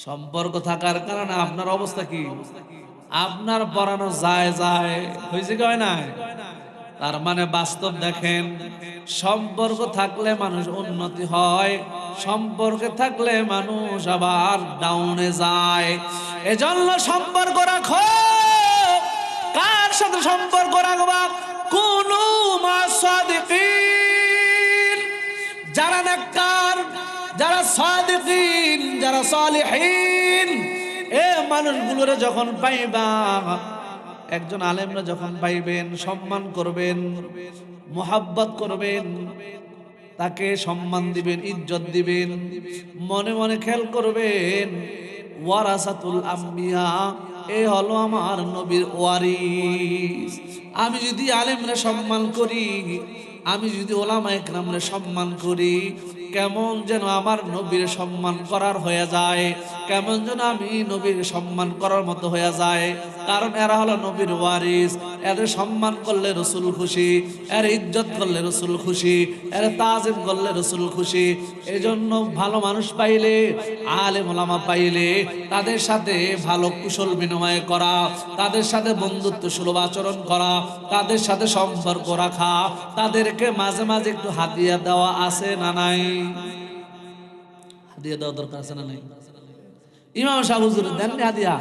সম্পর্ক থাকার কারণে আপনার অবস্থা কি? আপনার পড়ানো যায় যায় হয়েছে কি হয় না? তার মানে বাস্তব দেখেন, সম্পর্ক থাকলে মানুষ উন্নতি হয়, সম্পর্কে থাকলে মানুষ আবার ডাউনে যায়। এজন্য সম্পর্ক রাখো। কার সাথে সম্পর্ক রাখবা? কুনু মা সাদিকিন, যারা নেককার, যারা সাদিকিন, যারা সালিহিন, এ মানুষগুলোরে যখন পাইবা, একজন আলেমরা যখন পাইবেন, সম্মান করবেন, মোহাব্বত করবেন, তাকে সম্মান দিবেন, ইজ্জত দিবেন, মনে মনে খেয়াল করবেন, ওয়ারাসাতুল আম্বিয়া, এ হলো আমার নবীর ওয়ারিস। আমি যদি আলেমরা সম্মান করি, আমি যদি ওলামা ইকরামরে সম্মান করি, কেমন যেন আমার নবীর সম্মান করার হয়ে যায়, কেমন যেন আমি নবীর সম্মান করার মতো হয়ে যায়। কারণ এরা হলো নবীর ওয়ারিস। এর সম্মান করলে রসুল খুশি, এর ইজ্জত করলে রসুল খুশি, এর তাজিম করলে রসুল খুশি। এজন্য ভালো মানুষ পাইলে, আলেম ওলামা পাইলে তাদের সাথে ভালো কুশল বিনিময় করা, তাদের সাথে বন্ধুত্ব সুলভ আচরণ করা, তাদের সাথে সম্পর্ক রাখা, তাদেরকে মাঝে মাঝে একটু হাদিয়া দেওয়া আছে না নাই? হাদিয়া দেওয়া দরকার আছে না নাই? ইমাম সাহেব হুজুর দেননি হাদিয়া?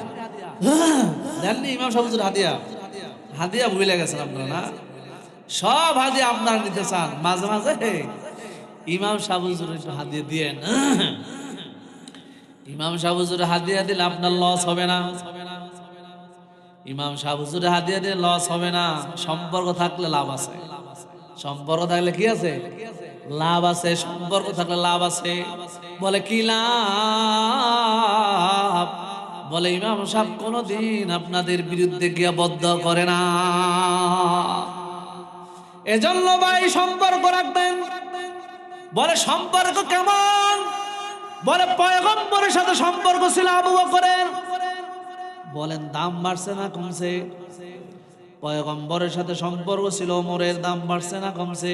দেননি ইমাম সাহেব হুজুর হাদিয়া? হাদিয়া ভুলে গেছেন আপনারা না? সব হাদিয়া আপনারা নিতে চান, মাঝে মাঝে ইমাম সাহেব হুজুর একটু হাদিয়া দিয়েন। ইমাম সাহেব হুজুর হাদিয়া দিলে আপনার লস হবে না। ইমাম সাহেব হুজুর হাদিয়া দিলে লস হবে না। সম্পর্ক থাকলে লাভ আছে। সম্পর্ক থাকলে কি আছে? লাভ আছে। সম্পর্ক থাকলে লাভ আছে। বলে কি লাভ? বলে ইমাম সাহেব কোনদিন আপনাদের বিরুদ্ধে গিয়ে বদ্ধ করে না। এজন্য ভাই সম্পর্ক রাখবেন। বলে সম্পর্ক কেমন? বলে পয়গম্বরের সাথে সম্পর্ক ছিল আবু বকরের। বলেন দাম বাড়ছে না কমছে? পয়গম্বরের সাথে সম্পর্ক ছিল ওমরের, দাম বাড়ছে না কমছে?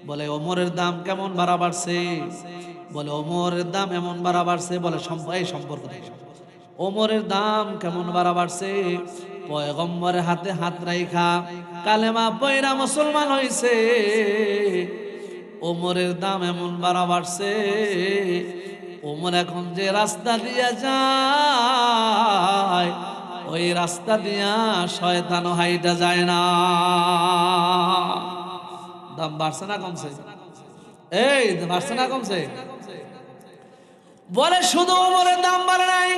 বলে ওমরের দাম কেমন বাড়া বাড়ছে? বলে ওমরের দাম এমন বাড়া বাড়ছে। বলে এই সম্পর্ক থেকে ওমরের দাম কেমন বাড়া বাড়ছে? পয়গম্বরের হাতে হাত রাইখা কালেমা পয়রা মুসলমান হইছে। ওমরের দাম এমন বাড়া বাড়ছে, ওমর এখন যে রাস্তা দিয়া যায় ওই রাস্তা দিয়া শয়তানও হাইটা যায় না। দাম বাড়ছে না কমছে? এই বাড়ছে না কমছে? বলে শুধু ওমরের দাম বাড়ে নাই,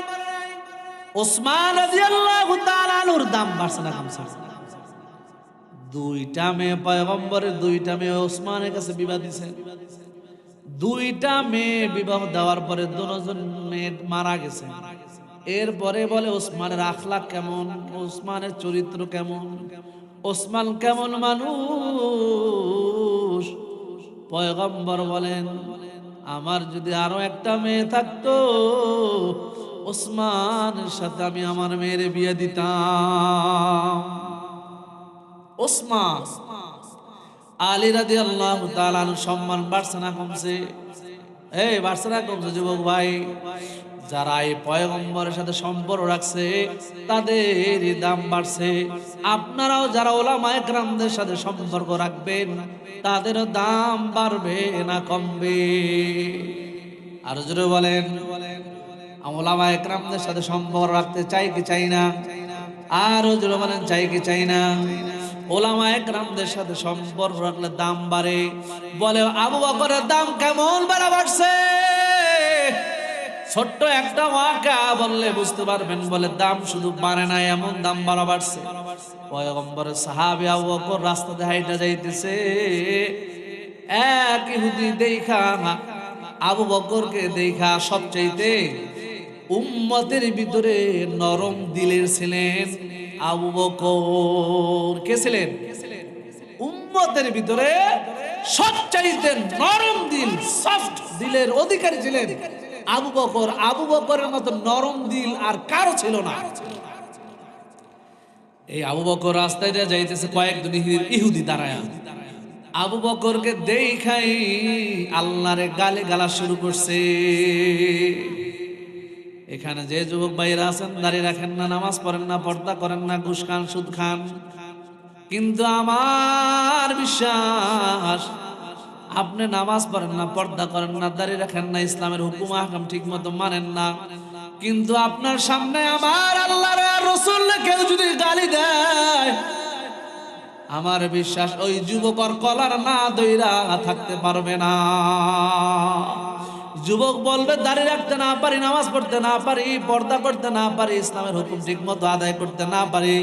ওসমান রাদিয়াল্লাহু তাআলা আনহুর দাম বাড়ছে না কমছে? দুইটা মেয়ে পয়গম্বরের, দুইটা মেয়ে ওসমানের কাছে বিবাহ দিছে। দুইটা মেয়ে বিবাহ দেওয়ার পরে দুজন মেয়ে মারা গেছে। এরপরে বলে ওসমানের আখলাক কেমন, ওসমানের চরিত্র কেমন, ওসমান কেমন মানুষ। পয়গম্বর বলেন আমার যদি আরো একটা মেয়ে থাকতো ওসমানের সাথে আমি আমার মেয়ের বিয়ে দিতাম। ওসমান আলী রাদিয়াল্লাহু তাআলা সম্মান বাড়ছে না কমছে? এই বাড়ছে না কমছে? যুবক ভাই, যারা এই পয়গম্বরের সাথে সম্পর্ক রাখছে তাদের দাম বাড়ছে। আপনারাও যারা ওলামায়ে কেরামদের সাথে সম্পর্ক রাখবেন তাদেরও দাম বাড়বে না কমবে? আর জোরে বলেন, ওলামায়ে কেরামদের সাথে সম্পর্ক রাখতে চাই কি চাই না? আরো জোরে বলেন, চাই কি চাই না? ওলামায়ে কেরামদের সাথে সম্পর্ক রাখলে দাম বাড়ে। বলে আবু বকরের দাম কেমন বাড়ছে? ছোট্ট একটা ওয়াকা বললে বুঝতে পারবেন। বলে দাম শুধু বাড়ে না, এমন দাম বাড়ছে। পয়গম্বরের সাহাবী আবু বকর রাস্তাতে হাইটা যাইতেছে, এক ইহুদি দেখা আবু বকরকে দেখা সবচাইতে উম্মতের ভিতরে নরম দিলের ছিলেন আবু বকর। কে ছিলেন? উম্মতের ভিতরে সবচাইতে নরম দিল, সফট দিলের অধিকারী ছিলেন আবু বকর। আবু বকরের মতো নরম দিল আর কারো ছিল না। এই আবু বকর রাস্তায় যাইতেছে, কয়েকজন ইহুদি দাঁড়ায় আবু বকরকে দেখাই আল্লাহরে গালে গালা শুরু করছে। এখানে যে যুবক ভাইরা আছেন দাঁড়িয়ে রাখেন না, নামাজ পড়েন না, পর্দা করেন না, ঘুষ খান, সুদ খান, কিন্তু আমার বিশ্বাস আপনি নামাজ পড়েন না, পর্দা করেন না, দাঁড়িয়ে রাখেন না, ইসলামের হুকুম আহকাম ঠিক মতো মানেন না, কিন্তু আপনার সামনে আমার আল্লাহর রাসূল কেউ যদি গালি দেয় আমার বিশ্বাস ওই যুবকর কলার না দইরা থাকতে পারবে না। যুবক বলবে দাঁড়িয়ে রাখতে না পারি, নামাজ পড়তে না পারি, পর্দা করতে না পারি, ইসলামের হুকুম ঠিক মতো আদায় করতে না পারি,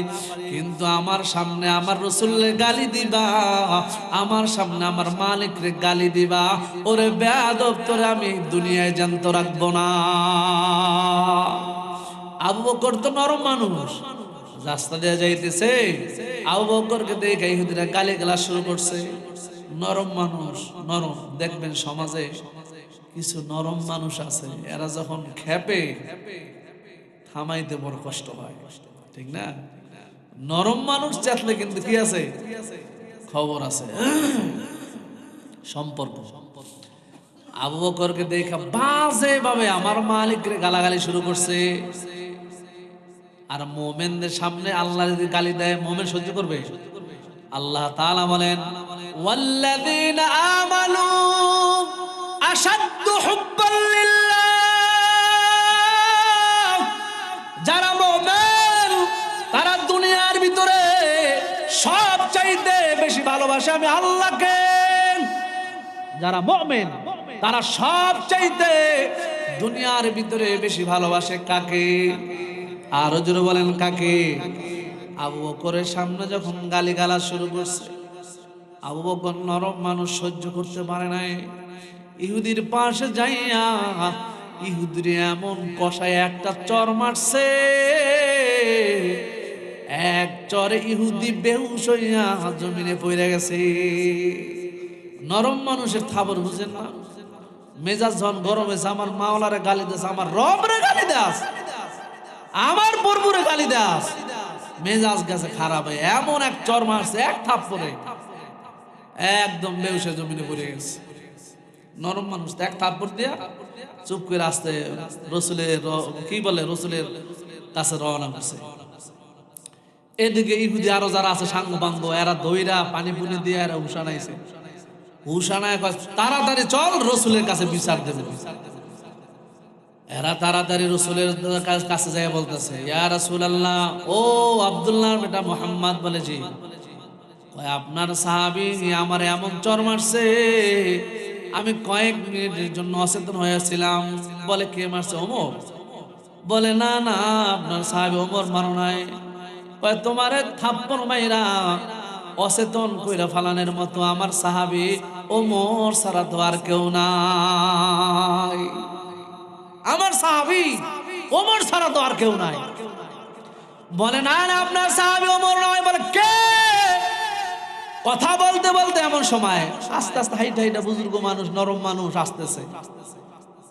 কিন্তু আমার সামনে আমার রাসূলের গালি দিবা, আমার সামনে আমার মালিকরে গালি দিবা, ওরে বেয়াদব তোরে আমি দুনিয়ায় জ্যান্ত রাখবো না। আবু বকর তো নরম মানুষ, রাস্তা দিয়ে যাইতেছে, আবু বকরকে দেখে ইহুদিরা গালি গালাজ শুরু করছে। নরম মানুষ, নরম। দেখবেন সমাজে কিছু নরম মানুষ আছে, এরা যখন খেপে থামাইতে বড় কষ্ট হয়, ঠিক না? নরম মানুষ চেতলে কিন্তু কি আছে, খবর আছে, সম্পর্ক। আবু বকরকে দেখা বাজে ভাবে আমার মালিকরে গালাগালি শুরু করছে। আর মোমেনদের সামনে আল্লাহ যদি গালি দেয়, মোমেন সহ্য করবে? আল্লাহ তাআলা বলেন, ওয়াল্লাযীনা আমানু আশাদ্দু হুব্বান লিল্লাহ। যারা মুমিন তারা দুনিয়ার ভিতরে সবচাইতে বেশি ভালোবাসে আমি আল্লাহকে। যারা মুমিন তারা সবচাইতে দুনিয়ার ভিতরে বেশি ভালোবাসে কাকে? আরো জোরে বলেন কাকে? আবু বকরের সামনে যখন গালিগালাজ শুরু করছে, আবু বকর নরম মানুষ, সহ্য করতে পারে নাই। ইহুদির পাশে যাইয়া ইহুদির এমন কষায় একটা চর মারছে, এক চরে ইহুদি বেহুশ হইয়া জমিনে পড়ে গেছে। নরম মানুষের থাবর বুঝেন না? মেজাজ যখন গরম হয়েছে, আমার মাওলারে গালি দাস, আমার রবরে গালি দাস, আমার প্রভুরে গালি দাস, মেজাজ গেছে খারাপ হয়ে এমন এক চর মারছে, এক থাপ্পড়ে একদম বেহুশে জমিনে পড়ে গেছে। নরম মানুষ এক থাপ্পড় দিয়া চুপ করে আসতে রসুলের কি বলে রসুলের কাছে রওনা করছে। এদিকে ইহুদি আরো যারা আছে সাঙ্গ বাঙ্গ, এরা দইরা পানি পুনি দিয়ে এরা উষানাইছে। উষানায় তাড়াতাড়ি চল রসুলের কাছে বিচার দেবে। এরা তাড়াতাড়ি রসুলের কাছে যায় বলতেছে, ইয়া রাসূলুল্লাহ, ও আব্দুল্লাহর বেটা মুহাম্মদ বলেছি, আপনার সাহাবী আমার এমন চর মারছে, আমি কয়েক মিনিটের জন্য অচেতন হয়েছিলাম। বলে কে মারছে? ওমর। বলে না না, আপনার সাহাবী ওমর মারো নাই। তোমারে থাপ্পড় মাইরা অচেতন কইরা ফালানের মতো আমার সাহাবী ওমর ছাড়া তো আর কেউ নাই। আমার সাহাবী ওমর ছাড়া তো আর কেউ নাই। বলে না না, আপনার সাহাবী ওমর নয়। বলে কে? কথা বলতে বলতে এমন সময় আস্তে আস্তে হাইটা হাইটা বুজুর্গ মানুষ, নরম মানুষ আসতেছে।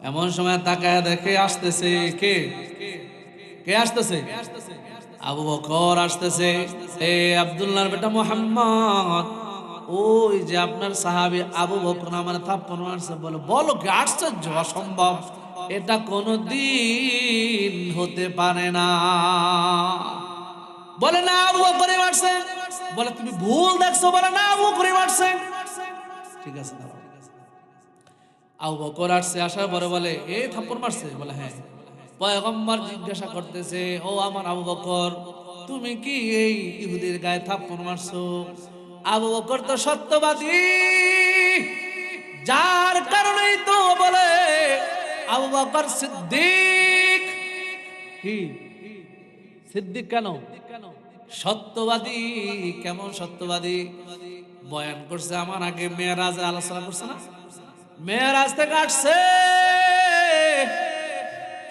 এমন সময় তাকায় দেখে আসতেছে কে? কে আসতেছে? আবু বকর আসতেছে। এ আব্দুল্লাহর বেটা মুহাম্মদ, ওই যে আপনার সাহাবী আবু বকর আমার থাপ্পড় মারছে। বলে বলো কি? আশ্চর্য, অসম্ভব, এটা কোনদিন হতে পারে না। বলে না, আবু বকরই মারছে। বলে তুমি ভুল দেখছো। বলে না, আবু বকরই মারছে। ঠিক আছে, আবু বকর আসছে, আসার পরে বলে এ থাপ্পড় মারছে? বলে হ্যাঁ। পয়গম্বর জিজ্ঞাসা করতেছে, ও আমার আবু বকর, তুমি কি এই ইহুদির গায়ে থাপ্পড় মারছো? আবু বকর তো সত্যবাদী, যার কারণেই তো বলে আবু বকর সিদ্দিক। কি সিদ্দিক? কেন সত্যবাদী? কেমন সত্যবাদী? বয়ান করছে আমার আগে, মেরাজে আলোচনা করছে না? মেরাজ থেকে আসছে,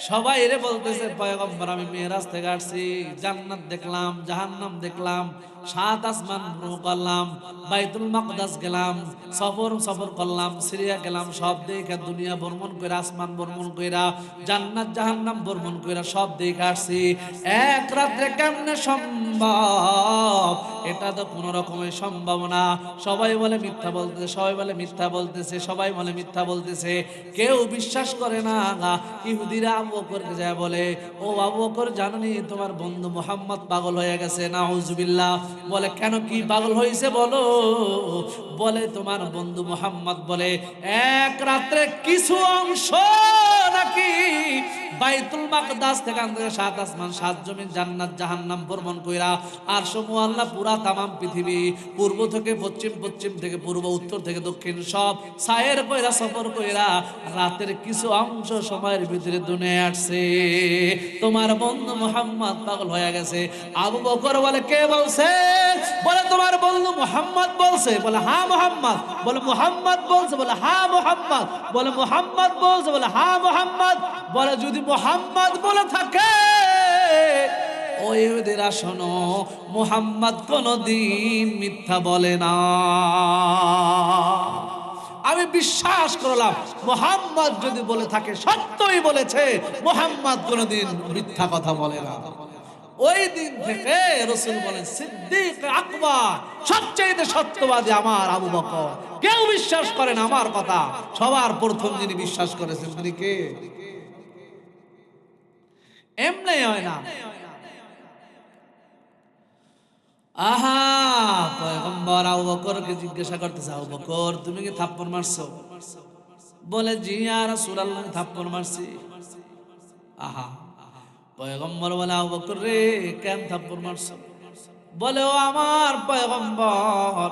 সবাই এরে বলতেছে পয়গম্বর আমি মেরাজ থেকে আসছি, জান্নাত দেখলাম, জাহান্নাম দেখলাম, 7 আসমান ভ্রমণ করলাম, বাইতুল মাকদাস গেলাম, সফর করলাম, সিরিয়া গেলাম, সব দেখে দুনিয়া ভ্রমণ করে, আসমান ভ্রমণ কইরা, জান্নাত জাহান্নাম ভ্রমণ কইরা সব দেখে আসছি। এক রাত্রে কেমনে সম্ভব? এটা তো কোনো রকমের সম্ভব না। সবাই বলে মিথ্যা বলতেছে, সবাই বলে মিথ্যা বলতেছে, সবাই বলে মিথ্যা বলতেছে, কেউ বিশ্বাস করে না। ইহুদিরা আবু বকরকে যায় বলে, ও আবু বকর, জানেনই তোমার বন্ধু মুহাম্মদ পাগল হয়ে গেছে। নাউজুবিল্লাহ। বলে কেন, কি পাগল হয়েছে বলো? বলে তোমার বন্ধু মুহাম্মদ বলে এক রাত্রে কিছু অংশ নাকি বাইতুল মাকদাস থেকে 7 আসমান 7 জমিন জান্নাত জাহান্নাম ভ্রমণ কইরা আর সমূহ আল্লাহ পুরা তামাম পৃথিবী পূর্ব থেকে পশ্চিম, পশ্চিম থেকে পূর্ব, উত্তর থেকে দক্ষিণ সব সায়ের কইরা সফর কইরা রাতের কিছু অংশ সময়ের ভিতরে দুনিয়ায় আসছে। তোমার বন্ধু মুহাম্মদ পাগল হয়ে গেছে। আবু বকর বলে কে বলছে? বলে তোমার বন্ধু মুহাম্মদ বলছে। বলে হ্যাঁ মুহাম্মদ। বলে মুহাম্মদ বলছে? বলে হ্যাঁ মুহাম্মদ। বলে মুহাম্মদ বলছে? বলে হ্যাঁ মুহাম্মদ। বলে যদি মুহাম্মদ বলে থাকে, ও ইহুদিরা শোনো, মুহাম্মদ কোনদিন মিথ্যা বলে না। আমি বিশ্বাস করলাম মুহাম্মদ যদি বলে থাকে সত্যই বলেছে, মুহাম্মদ কোনদিন মিথ্যা কথা বলে না। ওই দিন থেকে রাসূল বলেন সিদ্দিক আকবর, সবচেয়ে সত্যবাদী আমার আবু বকর। কেউ বিশ্বাস করেন আমার কথা, সবার প্রথম যিনি বিশ্বাস করেছেন তিনি কে? এমনি হয় না। আহা, পয়গম্বর আবু বকরকে জিজ্ঞাসা করতেছে, আবু বকর তুমি কি থাপ্পড় মারছো? বলে জি ইয়া রাসূলুল্লাহ, আমি থাপ্পড় মারছি। আহা, পয়গম্বর বলে আবু বকর রে কেন থাপ্পড় মারছো? বলে ও আমার পয়গম্বর,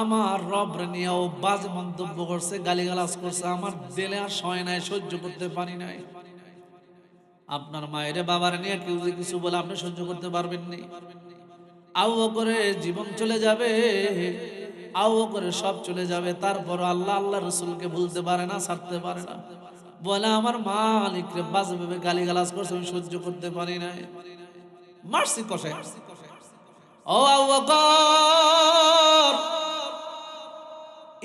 আমার রব নিয়ে ও বাজে মন্তব্য করছে, গালিগালাজ করছে, আমার দিলে আর সয় নাই, সহ্য করতে পারি নাই। আপনার মায়ের বাবার নিয়ে কেউ যে কিছু বলে আপনি সহ্য করতে পারবেন না। আবু বকরের জীবন চলে যাবে, আবু বকরের সব চলে যাবে, তারপর আল্লাহ আল্লাহ রাসূলকে ভুলতে পারে না, ছাড়তে পারে না। বলে আমার মালিকরে বাজে ভাবে গালিগালাজ করছে, আমি সহ্য করতে পারি নাই, মারছি কষায়। ও আবু বকর,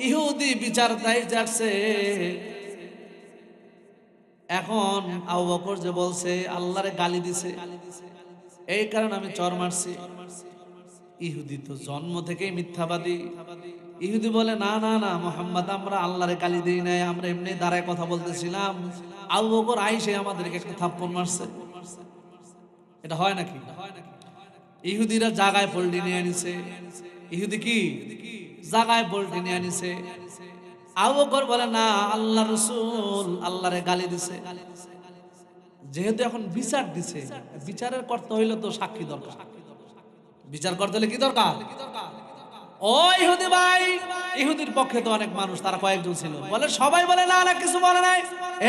ইহুদি বিচার তাই যাচ্ছে। এখন আবু বকর যে বলছে আল্লাহরে গালি দিছে, এই কারণে আমি চর মারছি। ইহুদি তো জন্ম থেকেই মিথ্যাবাদী। ইহুদি বলে না না না মুহাম্মদ, আমরা আল্লাহরে গালি দেই নাই, আমরা এমনি দাঁড়ায় কথা বলতেছিলাম, আবু বকর আইসে আমাদেরকে একটা থাপ্পড় মারছে। এটা হয় নাকি? ইহুদিরা জাগায় পল্টি নিয়ে আনিছে। ইহুদি কি জাগায় পল্টি নিয়ে আনিছে। আবু বকর বলে না, আল্লাহ রাসূল আল্লাহরে গালি দিছে। যেহেতু এখন বিচার দিছে, বিচারের করতে হইলে তো সাক্ষী দরকার। বিচার করতে হলে কি দরকার? ও ইহুদি ভাই, ইহুদির পক্ষে তো অনেক মানুষ, তারা কয়েকজন ছিল, বলে সবাই বলে না না কিছু বলে নাই,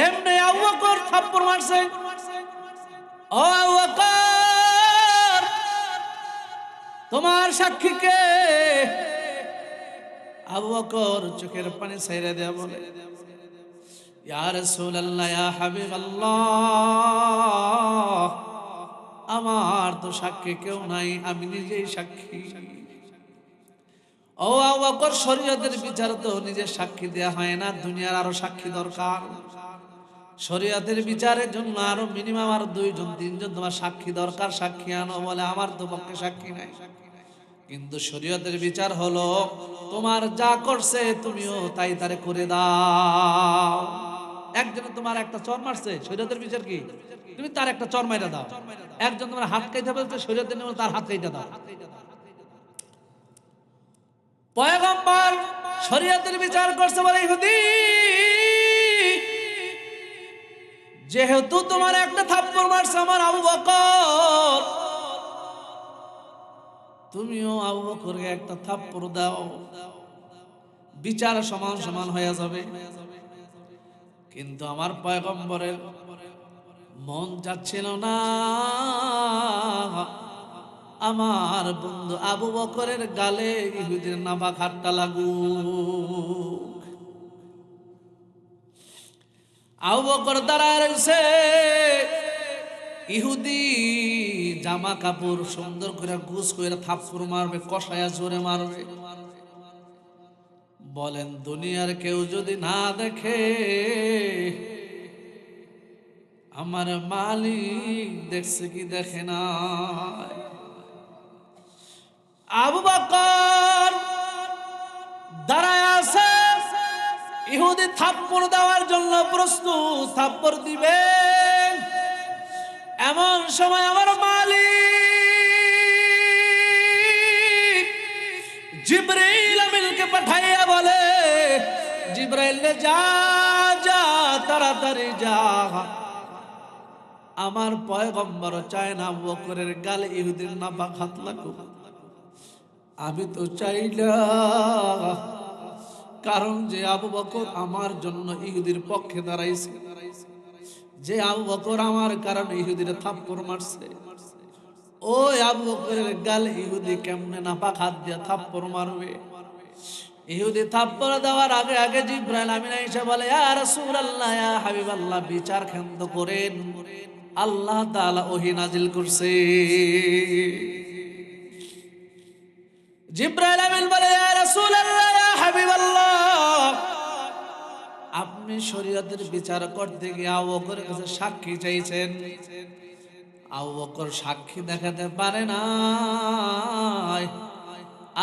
এমনি আবু বকর থাপ্পড় মারছে। ও আবু বকর, তোমার সাক্ষী কে? আবু বকর চোখের পানি ছেড়ে দেয়া বলে, ইয়া রাসূলুল্লাহ, ইয়া হাবিবাল্লাহ, আমার তো সাক্ষী কেউ নাই, আমি নিজেই সাক্ষী। ও আবু বকর, শরীয়তের বিচার তো নিজের সাক্ষী দেয়া হয় না, দুনিয়ার আরো সাক্ষী দরকার। শরীয়তের বিচারের জন্য আরো মিনিমাম আর 2 জন 3 জন তোমার সাক্ষী দরকার, সাক্ষী আনো। বলে আমার তো পক্ষে সাক্ষী নাই। কিন্তু শরীয়তের বিচার হলো তোমার যা করছে তুমিও তাই তারে করে দাও। একজন তোমার একটা চর মারছে, শরীয়তের বিচার কি? তুমি তার একটা চর মাইরা দাও। একজন তোমার হাত কাইতে বলছে, শরীয়তের নিয়ম তার হাত কাইতে দাও। পয়গম্বর শরীয়তের বিচার করছে। বলে ইহুদি, যেহেতু তোমার একটা থাপ্পড় মারছে আমার আবু বকর, তুমিও আবু বকরকে একটা থাপ্পড় দাও, বিচার সমান সমান হয়ে যাবে। কিন্তু আমার পয়গম্বরের মন যাচ্ছিল না আমার বন্ধু আবু বকরের গালে ইহুদির নাবা খাট্টা লাগুক। আবু বকর দাঁড়ায় রয়েছে, ইহুদি জামা কাপড় সুন্দর করে গুছ করে থাপ্পড় মারবে, কষায়া জোরে মারবে। বলেন দুনিয়ার কেউ যদি না দেখে, আমার মালিক দেখছে কি দেখে না? আবু বকর দাঁড়ায় আছে, ইহুদি থাপ্পড় দেওয়ার জন্য প্রস্তুত, থাপ্পড় দিবে। এমন সময় আমার মালিক জিবরাইল আমিনকে পাঠাইয়া বলে, জিবরাইল যা যা তাড়াতাড়ি যা, আমার পয়গম্বর চায় না আবু বকরের গালে ইহুদির নাপাক হাত লাগুক। আমি তো চাই না, কারণ যে আবু বকর আমার জন্য ইহুদির পক্ষে দাঁড়াইছে, যে আবু বকর আমার কারণে ইহুদির থাপ্পড় মারছে, ওই আবু বকরের গালে ইহুদি কেমনে নাপাক হাত দিয়ে থাপ্পড় মারবে? ইহুদি থাপ্পড় দেওয়ার আগে আগে জিবরাইল আমিন এসে বলে, ইয়া রাসূলুল্লাহ, ইয়া হাবিবাল্লাহ, বিচার ক্ষান্ত করেন, আল্লাহ তাআলা ওহী নাজিল করছে। জিবরাইল আমিন বলে, ইয়া রাসূলুল্লাহ, ইয়া হাবিবাল্লাহ, আপনি শরীয়তের বিচার করতে গিয়ে আবু বকরের কাছে সাক্ষী চাইছেন, আবু বকর সাক্ষী দেখাতে পারে না,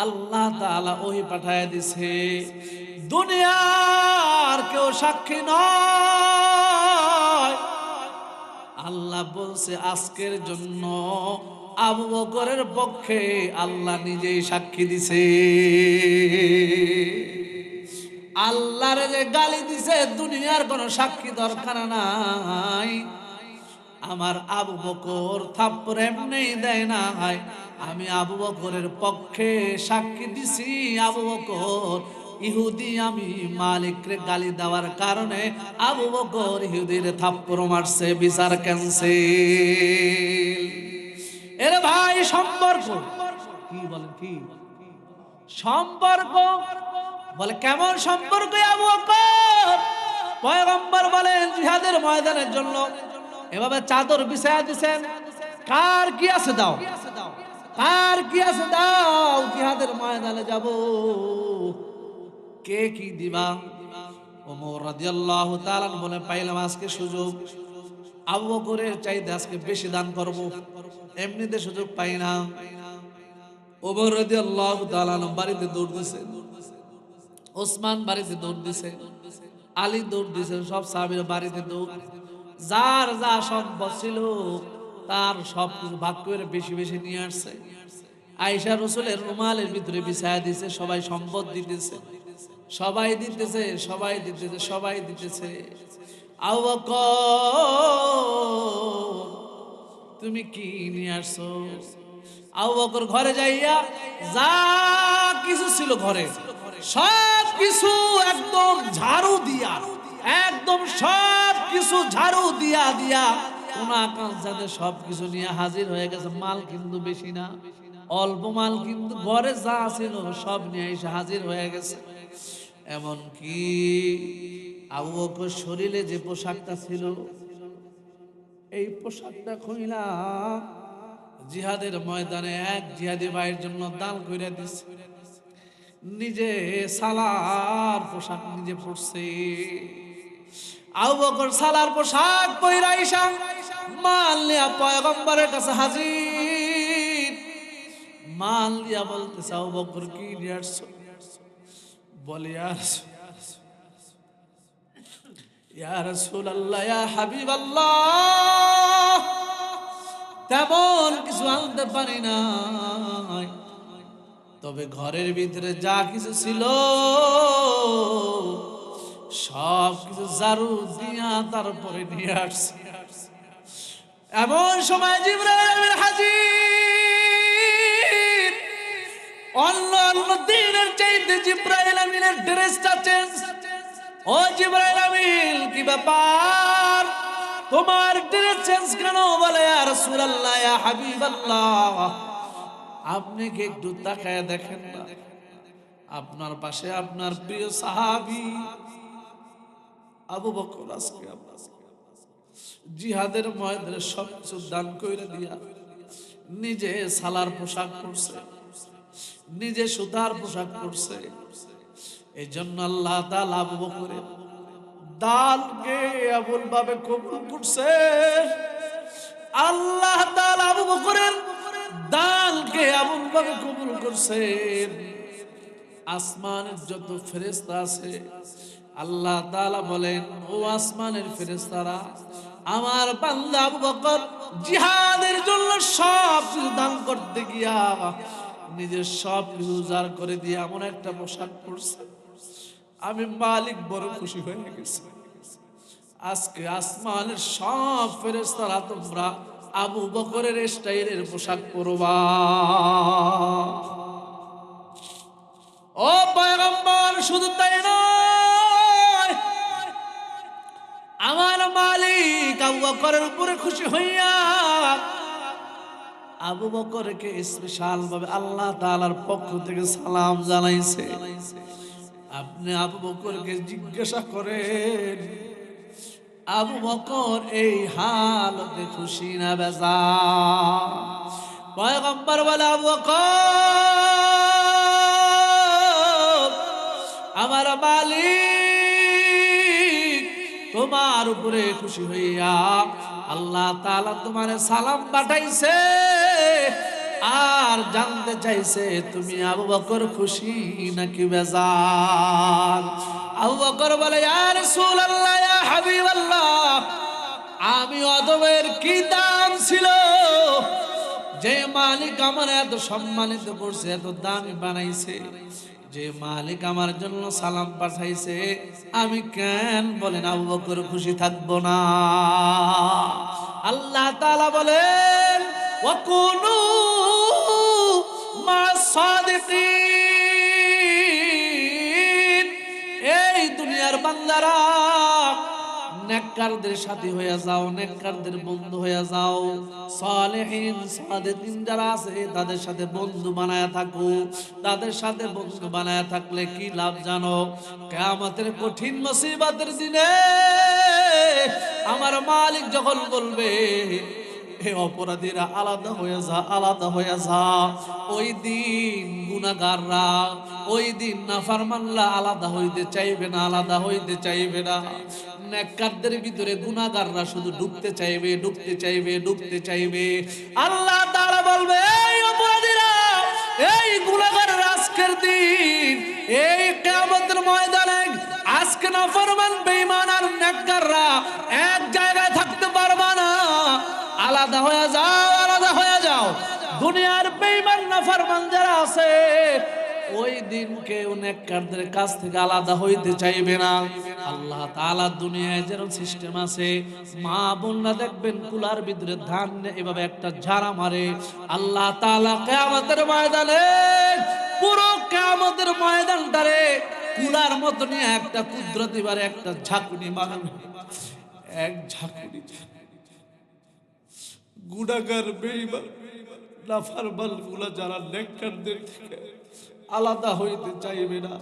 আল্লাহ তাআলা ওহী পাঠায় দিছে, দুনিয়ার কেউ সাক্ষী নয়। আল্লাহ বলছে আজকের জন্য আবু বকরের পক্ষে আল্লাহ নিজেই সাক্ষী দিছে। আল্লাহর যে গালি দিছে দুনিয়ার কোনো সাক্ষী দরকার নাই। আমার আবু বকর থাপ্পড় এমনি দেয় নাই, আমি আবু বকরের পক্ষে সাক্ষী দিছি। আবু বকর ইহুদি, আমি মালিকরে গালি দেওয়ার কারণে আবু বকর ইহুদির থাপ্পড় মারছে, বিচার ক্যান্সেল। এর ভাই সম্পর্ক কি বলেন, কি সম্পর্ক বলে, কেমন সম্পর্ক? আবু বকর পয়গম্বর বলেন জিহাদের ময়দানের জন্য এভাবে চাদর বিছায়া দিবেন, কার কি আছে দাও, কার কি আছে দাও, জিহাদের ময়দানে যাব, কে কি দিবা? ওমর রাদিয়াল্লাহু তাআলা বলে পাইলাম আজকে সুযোগ, আবু বকরের চাইতে আজকে বেশি দান করব, এমনিতে সুযোগ পাই না। ওমর রাদিয়াল্লাহু তাআলা বাড়িতে দৌড় দিছে, ওসমান বাড়িতে দৌড় দিছে, আলী দৌড় দিছে, সব সাহাবীর বাড়িতে দৌড়, যার যা সম্পদ ছিল তার সব কিছু ভাগ করে বেশি বেশি নিয়ে আসছে। আয়েশা রাসূলের রুমালের ভিতরে বিছায়া দিছে, সবাই সম্পদ দিতেছে, সবাই দিতেছে, সবাই দিতেছে, সবাই দিতেছে। আবু বকর তুমি কি নিয়ে আসছো? আবু বকর ঘরে যাইয়া যা কিছু ছিল ঘরে সব কিছু একদম ঝাড়ু দিয়া, একদম সব কিছু ঝাড়ু দিয়া দিয়া কোনা কাঁচাতে সব কিছু নিয়ে হাজির হয়ে গেছে। মাল কিন্তু বেশি না, অল্প মাল, কিন্তু ঘরে যা ছিল সব নিয়ে এসে হাজির হয়ে গেছে। এমন কি আবু বকর শরীরে যে পোশাকটা ছিল, এই পোশাকটা খুইলা জিহাদের ময়দানে এক জিহাদি ভাইয়ের জন্য দান কইরা দিছে, নিজে সালার পোশাক নিজে পরছে। আবু বকর সালার পোশাক পইরা আইসা মাল নিয়া পয়গম্বরের কাছে হাজির। মাল দিয়া বলতেছে আবু বকর কি নিয়ে আসছো? বলে ইয়া রাসূলুল্লাহ, ইয়া হাবিবাল্লাহ, তেমন কিছু আনতে পারি নাই, তবে ঘরের ভিতরে যা কিছু ছিল সব কিছু ঝাড়ু দিয়া তারপরে নিয়ে আসছি। এমন সময় জিবরাইল হাজির। অন্য অন্য দিনের চাইতে জিবরাইল আমিনের ড্রেসটা চেঞ্জ। ও জিবরাইল আমিন, কি ব্যাপার, তোমার ড্রেস চেঞ্জ কেন? বলে ইয়া রাসূলুল্লাহ, ইয়া হাবিবাল্লাহ, আপনি কি একটু তাকায় দেখেন না, আপনার পাশে আপনার প্রিয় সাহাবী আবু বকর আজকে জিহাদের ময়দানে সবকিছু দান কইরা দিয়া নিজে সালার পোশাক পরছে, নিজে সুতার পোশাক পরছে। এই জন্য আল্লাহ তাআলা আবু বকরের দানকে এমন ভাবে কবুল করছে। আল্লাহ তাআলা আবু বকরের দানকে এমন ভাবে কবুল করছেন, আসমানের যত ফেরেশতা আছে আল্লাহ তাআলা বলেন, ও আসমানের ফেরেশতারা, আমার বান্দা আবু বকর জিহাদের জন্য সব কিছু দান করতে গিয়া নিজের সব কিছু উজাড় করে দিয়ে এমন একটা পোশাক পরছে, আমি মালিক বড় খুশি হয়ে গেছি। আজকে আসমানের সব ফেরেশতারা তোমরা আবু বকরের স্টাইলের পোশাক পরবা। ও পয়গম্বর, শুধু তাই নয়, আমার মালিক আবু বকরের উপরে খুশি হইয়া আবু বকরকে স্পেশাল ভাবে আল্লাহ তাআলার পক্ষ থেকে সালাম জানাইছে। আপনি আবু বকরকে জিজ্ঞাসা করেন, আবু বকর এই হালতে খুশি না বেজার? পয়গম্বর বলে, আবু বকর, আমার মালিক তোমার উপরে খুশি হইয়া আল্লাহ তাআলা তোমারে সালাম পাঠাইছে আর জানতে চাইছে তুমি আবু বকর খুশি নাকি বেজার। আবু বকর বলে ইয়া রাসূলুল্লাহ ইয়া হাবিবাল্লাহ, আমি অদবের কি দাম ছিল যে মালিক আমার এত সম্মানিত করছে, এত দামি বানাইছে, যে মালিক আমার জন্য সালাম পাঠাইছে, আমি কেন বলেন আবু বকর খুশি থাকবো না? আল্লাহ তাআলা বলেন ওয়াকুনু মা'আস সাদিকিন, এই দুনিয়ার বান্দারা নেককারদের সাথী হয়ে যাও, নেককারদের বন্ধু হয়ে যাও। সালেহিন সাদিকিন যারা আছে তাদের সাথে বন্ধু বানায়া থাকো। তাদের সাথে বন্ধু বানায়া থাকলে কি লাভ জানো? কিয়ামতের কঠিন মুসিবতের দিনে আমার মালিক যখন বলবে হে অপরাধীরা আলাদা হয়ে যা, আলাদা হয়ে যা, ওই দিন গুনাহগাররা, ওই দিন নাফরমানরা আলাদা হইতে চাইবে না, আলাদা হইতে চাইবে না। নেককারদের ভিতরে গুনাহগাররা শুধু ডুবতে চাইবে, ডুবতে চাইবে, ডুবতে চাইবে। আল্লাহ তাআলা বলবে এই অপরাধীরা, এই গুনাহগাররা আজকের দিন, এই কিয়ামতের ময়দানে আজকে নাফরমান বেঈমান আর নেককাররা এক জায়গায় থাকতে পারবে না, আলাদা হয়ে যাও, আলাদা হয়ে যাও। দুনিয়ার বেঈমান নাফরমান যারা আছে ওই দিন কেউ নেককারদের কাছ থেকে আলাদা হইতে চাইবে না। আল্লাহ তাআলা দুনিয়ায় যেরকম সিস্টেম আছে, মা বোনরা দেখবেন কুলার ভিতরে ধান এভাবে একটা ঝাড়া মারে, আল্লাহ তাআলা কিয়ামতের ময়দানে পুরো কিয়ামতের ময়দানটারে কুলার মতো নিয়ে একটা কুদরতি বারে একটা ঝাঁকুনি মারবে, এক ঝাঁকুনি গুনাহগার বেঈমান নাফরমান গুলা যারা নেককারদের থেকে আলাদা হইতে চাইবে না,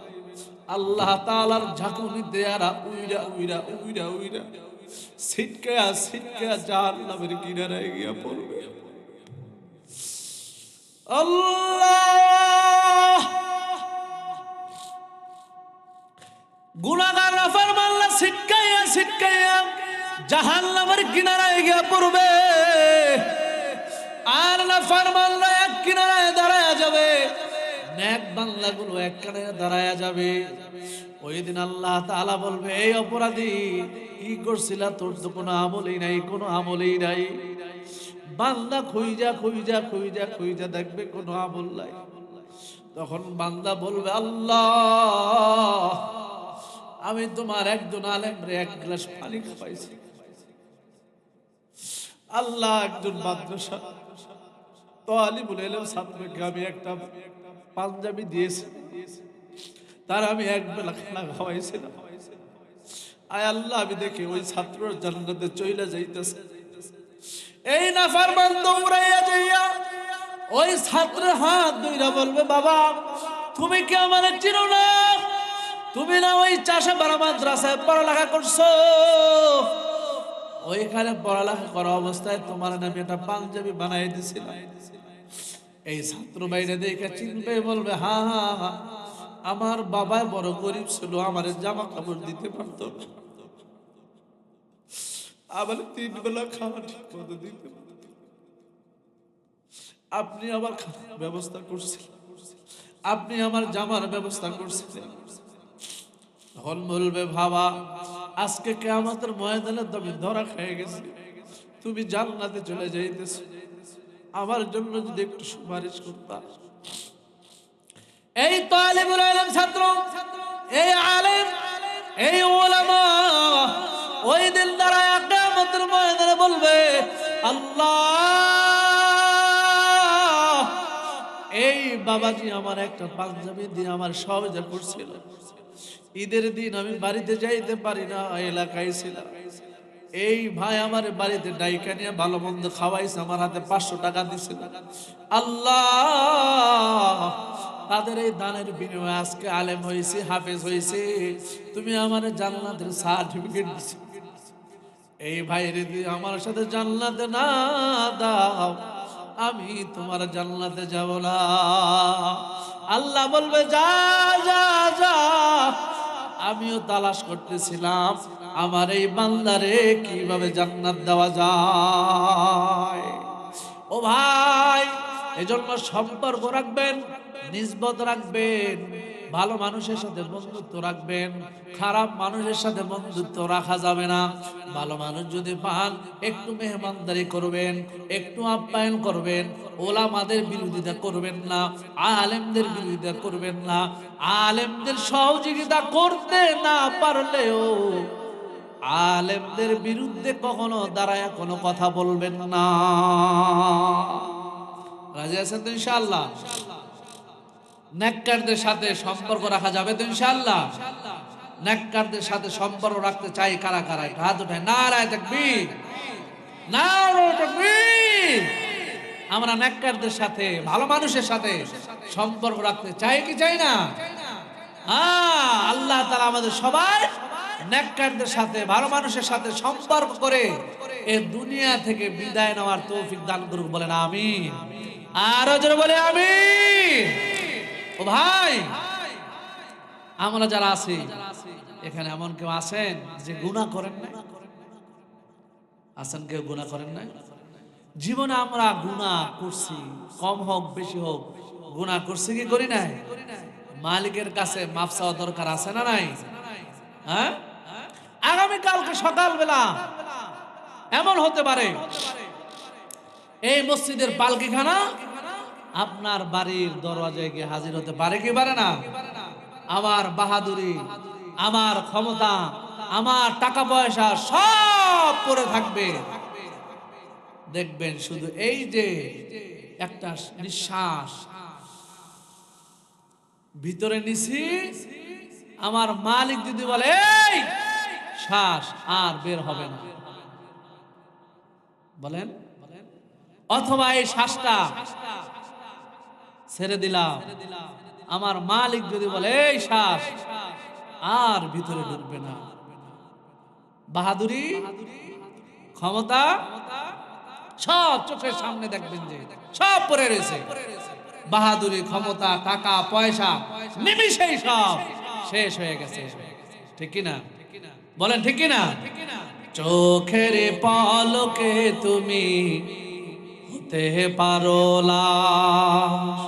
আল্লাহ তাআলার ঝাঁকুনি দেয়ারা উইরা উইরা উইরা উইরা ছিটকায়া ছিটকায়া জাহান্নামের কিনারায় গিয়া পড়বে। আল্লাহ, গুনাহগার নাফরমানরা ছিটকায়া ছিটকায়া জাহান্নামের কিনারায় গিয়া পড়বে, আর নাফরমানরা এক কিনারায় দাঁড়ায়া যাবে, নেক বান্দাগুলো এক কিনারায় দাঁড়ায়া যাবে। ওই দিন আল্লাহ তাআলা বলবে এই অপরাধী কি করছিলা, তোর তো কোনো আমলই নাই, কোনো আমলই নাই। বান্দা খুঁজা খুঁজা খুঁজা খুঁজা দেখবে কোনো আমল নাই। তখন বান্দা বলবে আল্লাহ, আমি তোমার একজন আলেমরে এক গ্লাস পানি খাওয়াইছি, আল্লাহ একজন মাদ্রাসা তালিবুল ইলম ছাত্রকে আমি একটা পাঞ্জাবি দিয়েছি, তার আমি এক বেলা খানা খাওয়াইছিলাম। আয় আল্লাহ, আমি দেখি ওই ছাত্র জান্নাতে চলে যাইতেছে। এই নাফরমান দৌড়াইয়া যাইয়া ওই ছাত্রের হাত ধইরা বলবে বাবা, তুমি কি আমারে চিনো না? তুমি না ওই চাষাপাড়া মাদ্রাসায় পড়ালেখা করছো? ওইখানে পড়ালেখা করা অবস্থায় তোমার নামে একটা পাঞ্জাবি বানাই দিছিলাম। এই ছাত্র বাইরে দেখে চিনবে, বলবে হ্যাঁ হ্যাঁ হ্যাঁ, আমার বাবা বড় গরিব ছিল, আমার জামা কাপড় দিতে পারতো না, আবার 3 বেলা খাওয়া ঠিক মতো দিতে পারতো, আপনি আমার খাওয়ার ব্যবস্থা করছিলেন, আপনি আমার জামার ব্যবস্থা করছিলেন। তখন বলবে বাবা, আজকে কিয়ামতের ময়দানে তুমি ধরা খেয়ে গেছি, তুমি জান্নাতে চলে যাইতেছো, আমার জন্য যদি একটু সুপারিশ করতা। এই তালিবুল ইলম ছাত্র, এই আলেম, এই উলামা ওই দিন দাঁড়ায় কিয়ামতের ময়দানে বলবে আল্লাহ, এই বাবাজি আমার একটা পাঞ্জাবি দিয়ে আমার সহজে করছিল, ঈদের দিন আমি বাড়িতে যাইতে পারি না, এলাকায় ছিলাম, এই ভাই আমার বাড়িতে ডাইকা নিয়ে ভালো মন্দ খাওয়াইছে, আমার হাতে 500 টাকা দিছিল, আল্লাহ তাদের এই দানের বিনিময়ে আজকে আলেম হয়েছি, হাফেজ হয়েছি, তুমি আমার জান্নাতের সার্টিফিকেট দিছো। এই ভাইরে দিয়ে আমার সাথে জান্নাতে না দাও, আমি তোমার জান্নাতে যাব না। আল্লাহ বলবে যা যা যা, আমিও তালাশ করতেছিলাম, আমার এই বান্দারে কিভাবে জান্নাত দেওয়া যায়। ও ভাই, এজন্য সম্পর্ক রাখবেন, নিসবত রাখবেন, ভালো মানুষের সাথে বন্ধুত্ব রাখবেন, খারাপ মানুষের সাথে বন্ধুত্ব রাখা যাবে না। ভালো মানুষ যদি পান একটু মেহমানদারি করবেন, একটু আপ্যায়ন করবেন, ওলামাদের বিরোধিতা করবেন না, আলেমদের বিরোধিতা করবেন না। আলেমদের সহযোগিতা করতে না পারলেও আলেমদের বিরুদ্ধে কখনো দাঁড়ায় কোনো কথা বলবেন না। রাজি আছেন তো ইনশাআল্লাহ? নেককারদের সাথে সম্পর্ক রাখা যাবে তো ইনশাআল্লাহ? নেককারদের সাথে সম্পর্ক রাখতে চাই কারা কারা? হাত উঠায় নারায়ে তাকবীর, নারায়ে তাকবীর। আমরা নেককারদের সাথে, ভালো মানুষের সাথে সম্পর্ক রাখতে চাই কি চাই না? আল্লাহ তাআলা আমাদের সবাই নেককারদের সাথে, ভালো মানুষের সাথে সম্পর্ক করে এই দুনিয়া থেকে বিদায় নেওয়ার তৌফিক দান করুক, বলেন আমিন। আরো জোরে বলে আমিন। ও ভাই, আমরা যারা আছি এখানে, এমন কেউ আছেন যে গুনাহ করেন নাই? আছেন কেউ গুনাহ করেন নাই? জীবনে আমরা গুনাহ করছি, কম হোক বেশি হোক, গুনাহ করছি কি করি নাই? মালিকের কাছে মাফ চাওয়া দরকার আছে না নাই? হ্যাঁ, আগামী কালকে সকালবেলা এমন হতে পারে এই মসজিদের পালকিখানা আপনার বাড়ির দরজায় গিয়ে হাজির হতে পারে কি পারে না? আমার বাহাদুরি, আমার ক্ষমতা, আমার টাকা পয়সা সব পড়ে থাকবে। দেখবেন শুধু এই যে একটা নিঃশ্বাস ভিতরে নিছি, আমার মালিক যদি বলে এই শ্বাস আর বের হবে না, বলেন, অথবা এই শ্বাসটা ছেড়ে দিলাম, আমার মালিক যদি বলে এই শ্বাস আর ভিতরে ঢুকবে না। বাহাদুরি, ক্ষমতা সব চোখের সামনে দেখবেন যে সব পড়ে রয়েছে। বাহাদুরি, ক্ষমতা, টাকা পয়সা নিমিষেই সব শেষ হয়ে গেছে। ঠিক কিনা? বলেন ঠিক কিনা? চোখের পলকে তুমি হতে পারো লাশ,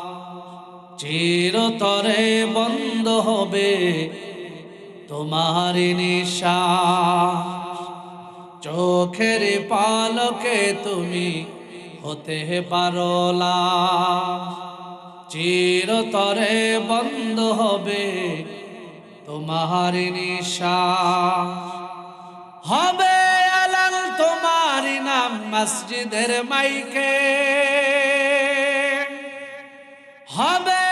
চিরতরে বন্ধ হবে তোমার নিঃশ্বাস। চোখের পলকে তুমি হতে পারো লাশ, চিরতরে বন্ধ হবে তোমার নিঃশ্বাস। হবে আলাল তোমার নাম মসজিদের মাইকে, হবে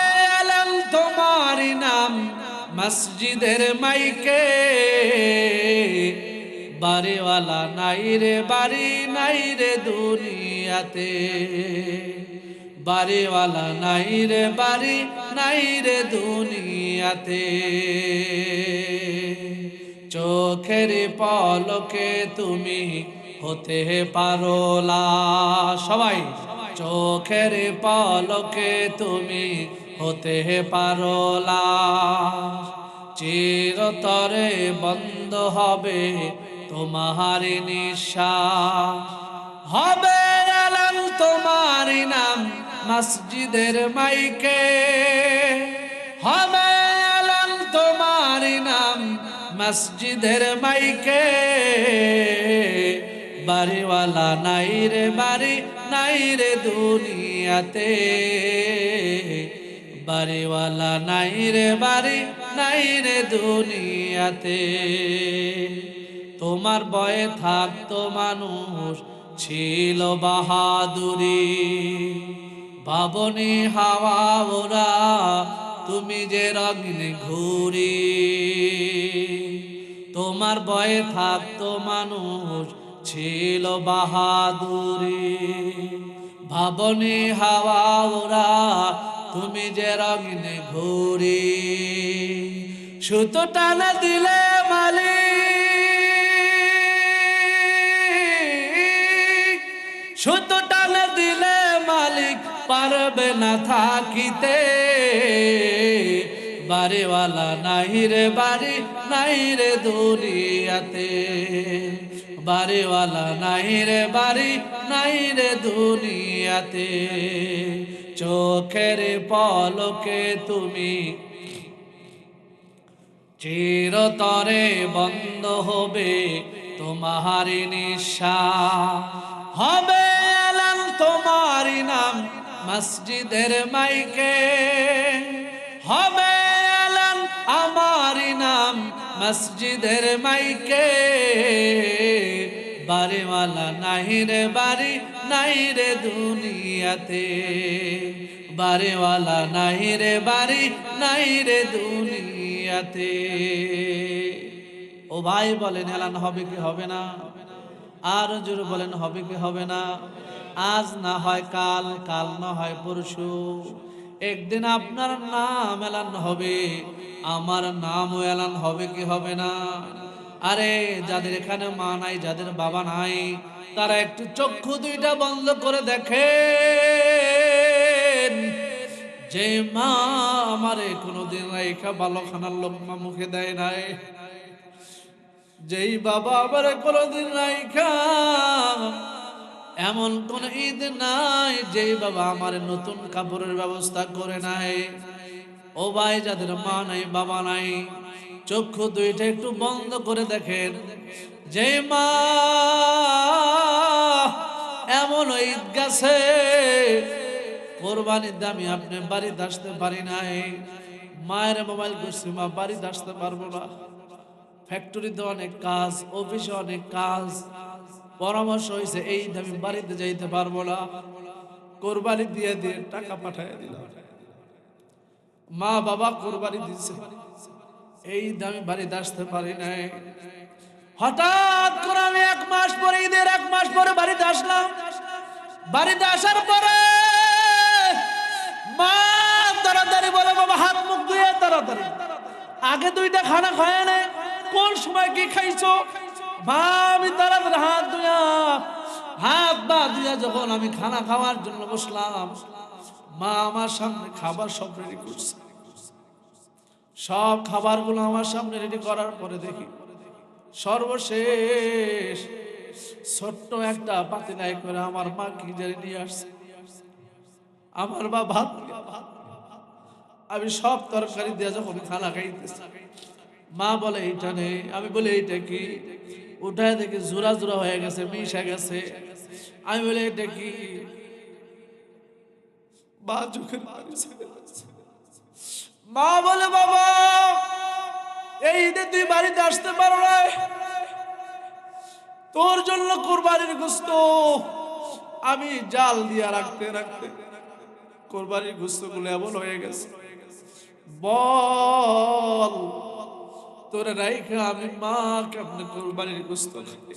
আলাল তোমার নাম মসজিদের মাইকে। বাড়িওয়ালা নাই রে বাড়ি নাই রে দুনিয়াতে, বাড়িওয়ালা নাই রে বাড়ি নাই রে দুনিয়াতে। চোখের পলকে তুমি হতে পারো লাশ, সবাই চোখের পলকে তুমি হতে পারো লাশ, চিরতরে বন্ধ হবে তোমার নিঃশ্বাস। হবে আলাল তোমার নাম মসজিদের মাইকে, হবে আলাল তোমার নাম মসজিদের মাইকে। বাড়িওয়ালা নাই রে বাড়ি নাই রে দুনিয়াতে, বাড়িওয়ালা নাই রে বাড়ি নাই রে দুনিয়াতে। তোমার ভয়ে থাকতো মানুষ ছিল বাহাদুরি, ভাবনি হাওয়া ওরা তুমি যে রঙিন ঘুরি। তোমার ভয়ে থাকতো মানুষ ছিল বাহাদুরি, ভাবনি হাওয়া ওরা তুমি যে রঙিন ঘুরি। সুতো টানা দিলে মালিক, সুতো টানা দিলে মালিক পারবে না থাকিতে। বাড়িওয়ালা নাই রে বাড়ি নাই রে দুনিয়াতে, বাড়িওয়ালা নাই রে বাড়ি নাই রে দুনিয়াতে। চোখের পলকে তুমি চিরতরে বন্ধ হবে তোমারি নিঃশ্বাস, হবে এলান তোমারি নাম মসজিদের মাইকে, হবে এলান আমারি নাম মসজিদের মাইকে। বাড়িওয়ালা নাই রে বাড়ি নাই রে দুনিয়াতে, বাড়িওয়ালা নাই রে বাড়ি নাই রে দুনিয়াতে। ও ভাই বলেন এলান হবে কি হবে না? আর জোর বলেন হবে কি হবে না? আজ না হয় কাল, কাল না হয় পরশু, একদিন আপনার নাম এলান হবে, আমার নামও এলান হবে কি হবে না? আরে যাদের এখানে মা নাই, যাদের বাবা নাই, তারা একটু চক্ষু দুইটা বন্ধ করে দেখেন, যে মা আমারে কোনোদিন রাইখা ভালো খানার লোকমা মুখে দেয় নাই, যেই বাবা আমারে কোনোদিন রাইখা এমন কোন ঈদ নাই যেই বাবা আমার নতুন কাপড়ের ব্যবস্থা করে নাই। ও ভাই যাদের মা নাই বাবা নাই, চক্ষু দুইটা একটু বন্ধ করে দেখেন, যে মা এমন ঈদ গেছে কোরবানির দামি আপনি বাড়িতে আসতে পারি নাই, মায়ের মোবাইল করছি মা বাড়িতে আসতে পারবো না, ফ্যাক্টরিতে অনেক কাজ, অফিসে অনেক কাজ, পরামর্শ হয়েছে এই দামি বাড়িতে যাইতে পারবো না, কোরবানি দিয়ে দিয়ে টাকা পাঠায় দিলাম, মা বাবা কোরবানি দিচ্ছে, এই দামি বাড়িতে আসতে পারি নাই। হঠাৎ করে আমি 1 মাস পরে, ঈদের 1 মাস পরে বাড়িতে আসলাম। বাড়িতে আসার পরে মা তাড়াতাড়ি বলে বাবা হাত মুখ ধুয়ে তাড়াতাড়ি, আগে 2টা খানা খায় না, কোন সময় কি খাইছো? মা আমি তাড়াতাড়ি হাত ধুয়া, হাত বা ধুয়া যখন আমি খানা খাওয়ার জন্য বসলাম, মা আমার সামনে খাবার সব রেডি করছে। সব খাবারগুলো আমার সামনে রেডি করার পরে দেখি সর্বশেষ ছোট্ট একটা পাতিলায় করে আমার মা কি জানি নিয়ে আসছে। আমার মা ভাত, আমি সব তরকারি দিয়ে যখন খানা খাইতেছি, মা বলে এইটা নেই, আমি বলি এইটা কি? উঠায় দেখি জোড়া জোড়া হয়ে গেছে, মিশে গেছে। আমি বলি এটা কি? মা চোখের পানি ছেড়ে দিচ্ছে। মা বলে বাবা এই ঈদে তুই বাড়িতে আসতে পারো না, তোর জন্য কুরবানির গোশত আমি জাল দিয়া রাখতে রাখতে কুরবানির গোশত গুলো এমন হয়ে গেছে, বল তোরে রাইখা আমি মা কেমনে কুরবানির গোশত খাই?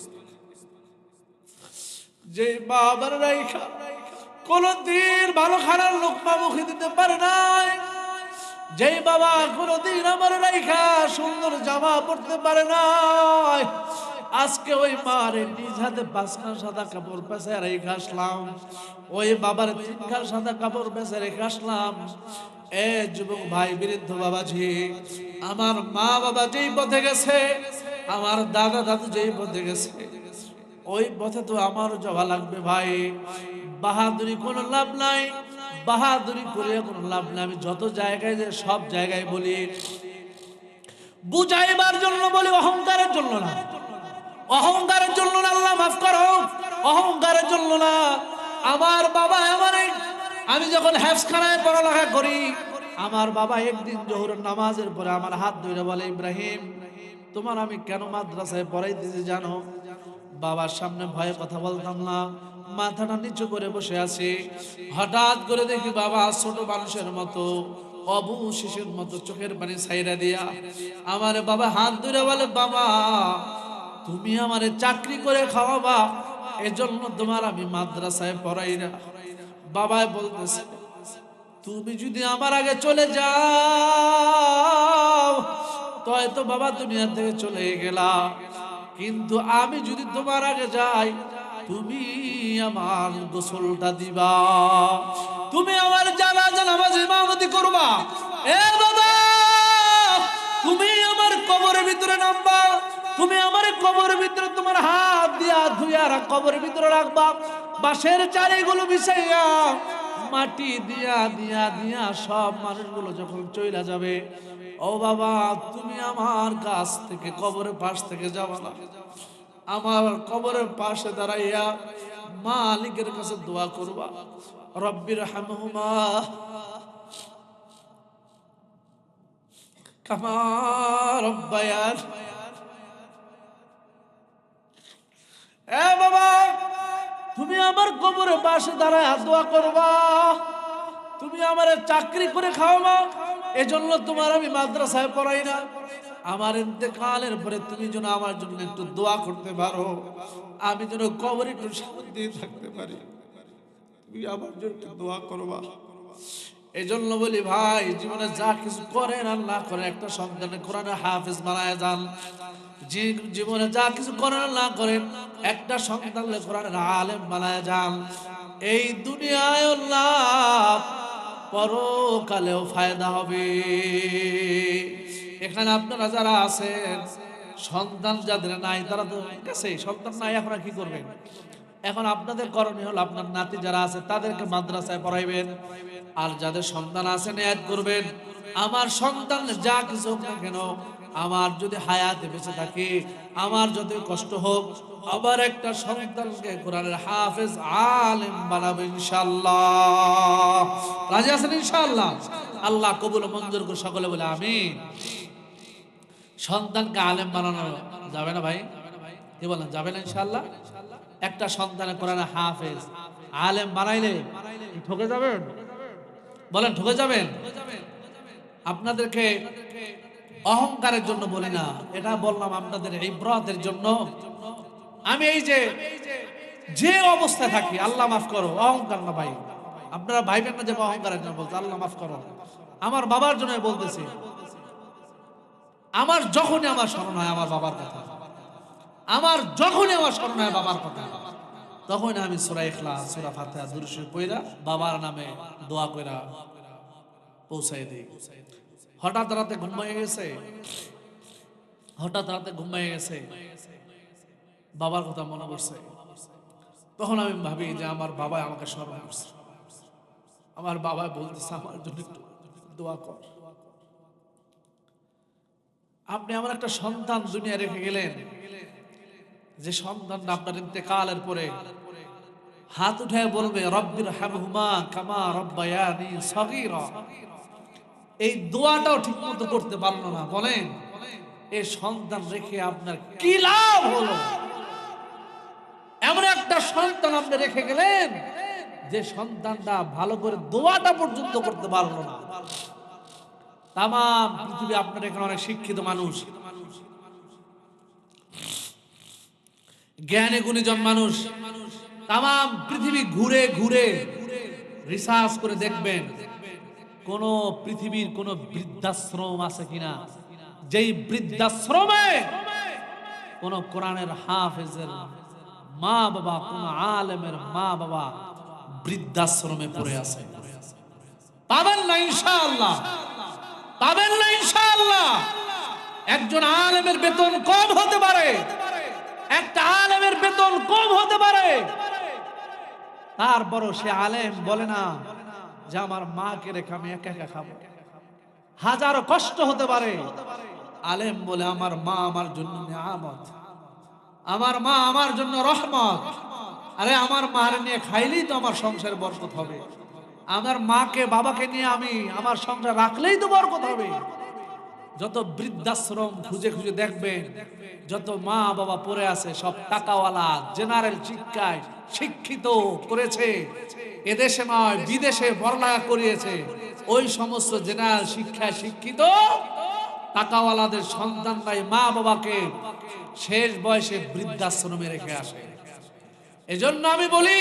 যে মা আমার রাইখা কোনদিন ভালো খানার লোকমা মুখে দিতে পারে নাই, যেই বাবা কোনদিন আমার রাইখা সুন্দর জামা পরতে পারে নাই, আজকে ওই মারে নিজ হাতে 5খান সাদা কাপড় বেচে রেখে আসলাম, ওই বাবার 3খান সাদা কাপড় বেচে রেখে আসলাম। এ যুবক ভাই, বৃদ্ধ বাবাজি, আমার মা বাবা যেই পথে গেছে, আমার দাদা দাদু যেই পথে গেছে, ওই পথে তো আমার যাওয়া লাগবে ভাই। বাহাদুরি কোনো লাভ নাই, বাহাদুরি করে কোনো লাভ নাই। আমি যত জায়গায় যে সব জায়গায় বলি, বুঝাইবার জন্য বলি, অহংকারের জন্য না, অহংকারের জন্য না, আল্লাহ মাফ করো, অহংকারের জন্য না। আমার বাবা আমি যখন হেফজখানায় পড়ালেখা করি, আমার বাবা একদিন জোহরের নামাজের পরে আমার হাত ধরে বলে, ইব্রাহিম তোমার আমি কেন মাদ্রাসায় পড়াইতেছি জানো? বাবার সামনে ভয়ে কথা বলতাম না, মাথাটা নিচু করে বসে আছি। হঠাৎ করে দেখি বাবা ছোট মানুষের মতো, অবু শিশুর মতো চোখের পানি ছাইরা দিয়া আমার বাবা হাত ধরে বলে, বাবা তুমি আমারে চাকরি করে খাওয়াবা, এজন্য তোমার আমি মাদ্রাসায় পড়াই না। বাবা বলতেছে, তুমি যদি আমার আগে চলে যাও তো হয়তো বাবা দুনিয়া থেকে চলে গেলা, কিন্তু আমি যদি তোমার আগে যাই, তুমি আমার গোসলটা দিবা, তুমি আমার জানাজা নামাজে ইমামতি করবা, এ বাবা তুমি আমার কবরের ভিতরে নামবা, তুমি আমার কবরের ভিতরে তোমার হাত দিয়া ধুইয়া কবরের ভিতরে রাখবা, বাঁশের চারিগুলো বিছাইয়া মাটি দিয়া দিয়া দিয়া সব মানুষগুলো যখন চইলা যাবে, ও বাবা তুমি আমার কাছ থেকে কবরের পাশ থেকে যাবা না, আমার কবরের পাশে দাঁড়াইয়া মালিকের কাছে দোয়া করবা, রব্বির হামহুমা কামা রব্বায়ান। এ বাবা তুমি আমার কবরের পাশে দাঁড়ায় দোয়া করবা, তুমি আমার চাকরি করে খাওয়াবা, এজন্য তোমার আমি মাদ্রাসায় পড়াই না, আমার ইন্তেকালের পরে তুমি যেন আমার জন্য একটু দোয়া করতে পারো, আমি যেন কবরে একটু শান্তি থাকতে পারি, তুমি আমার জন্য একটু দোয়া করবা। এজন্য বলি ভাই, জীবনে যা কিছু করেন আর না করেন, একটা সন্তানের কোরআনের হাফেজ বানায় যান। জীবনে যা কিছু করেন আর না করেন, একটা সন্তানের কোরআনের আলেম বানায় যান। এই দুনিয়ায় লাভ, পরকালেও ফায়দা হবে। এখানে আপনারা যারা আছেন, সন্তান যাদের নাই তারা তো গেছে, সন্তান নাই, এখন কি করবেন? এখন আপনাদের করণীয় হলো আপনার নাতি যারা আছে তাদেরকে মাদ্রাসায় পড়াইবেন, আর যাদের সন্তান আছে নিয়ত করবেন আমার সন্তান যা কিছু হোক না কেন, আমার যদি হায়াতে বেঁচে থাকে, আমার যদি কষ্ট হোক, আবার একটা সন্তানকে কোরআনের হাফেজ আলেম বানাবো ইনশাআল্লাহ। রাজি আছেন ইনশাআল্লাহ? আল্লাহ কবুল মঞ্জুর করে সকলে বলে আমিন। সন্তানকে আলেম বানানো যাবে না ভাই? কি বলেন, যাবে না ইনশাআল্লাহ? একটা সন্তানের কোরআনের হাফেজ আলেম বানাইলে ঠকে যাবেন? বলেন ঠকে যাবেন? আপনাদেরকে অহংকারের জন্য বলি না, এটা বললাম আপনাদের ইবরাতের জন্য। আমি এই যে অবস্থায় থাকি, আল্লাহ মাফ করো, অহংকার না ভাই, আপনারা ভাইবেন না যে অহংকারের জন্য বলতে, আল্লাহ মাফ করো, আমার বাবার জন্য বলতেছি। আমার যখনই আমার স্মরণ হয় আমার বাবার কথা, আমার যখনই আমার স্মরণ হয় বাবার কথা, তখন আমি সূরা ইখলাস, সূরা ফাতিহা, দুরূদ শরীফ পড়া বাবার নামে দোয়া কইরা পৌঁছাই দিই। হঠাৎ রাতে ঘুমিয়ে গেছে, বাবার কথা মনে পড়ছে, তখন আমি ভাবি যে আমার বাবা আমাকে স্মরণ করছে, আমার বাবা বলতেছে আমার জন্য একটু দোয়া কর। আপনি আমার একটা সন্তান দুনিয়া রেখে গেলেন, যে সন্তানটা আপনার ইন্তেকালের পরে হাত উঠায় বলবে রব্বির হামহুমা কামা রব্বায়ানি সগীরা, এই দোয়াটাও ঠিক মতো করতে পারলো না, বলেন এই সন্তান রেখে আপনার কি লাভ হলো? এমন একটা সন্তান আপনি রেখে গেলেন যে সন্তানটা ভালো করে দোয়াটা পর্যন্ত করতে পারলো না। তাম পৃথিবী, আপনার এখানে অনেক শিক্ষিত মানুষ, জ্ঞানী গুণীজন মানুষ, তাম পৃথিবী ঘুরে ঘুরে রিসার্চ করে দেখবেন কোন পৃথিবীর কোন বৃদ্ধাশ্রম আছে কিনা, যেই বৃদ্ধাশ্রমে কোন কোরআনের হাফেজের মা বাবা, কোন আলেমের মা বাবা বৃদ্ধাশ্রমে পড়ে আছে। পাবেন না ইনশাআল্লাহ, পাবেন না ইনশাআল্লাহ। একজন আলেমের বেতন কম হতে পারে, একটা আলেমের বেতন কম হতে পারে, তারপরও সে আলেম বলে না যে আমার মাকে রেখে আমি একা একা খাবো। হাজারো কষ্ট হতে পারে, আলেম বলে আমার মা আমার জন্য নিয়ামত, আমার মা আমার জন্য রহমত। আরে আমার মার নিয়ে খাইলেই তো আমার সংসার বরকত হবে, আমার মাকে বাবাকে নিয়ে আমি আমার সংসার রাখলেই তো বরকত হবে। যত বৃদ্ধাশ্রম খুঁজে খুঁজে দেখবেন, যত মা বাবা পড়ে আছে সব টাকাওয়ালা, জেনারেল শিক্ষায় শিক্ষিত করেছে, এদেশে নয় বিদেশে পড়ালেখা করিয়েছে। ওই সমস্ত জেনারেল শিক্ষায় শিক্ষিত টাকাওয়ালাদের সন্তানরাই মা বাবাকে শেষ বয়সে বৃদ্ধাশ্রমে রেখে আসে। এজন্য আমি বলি,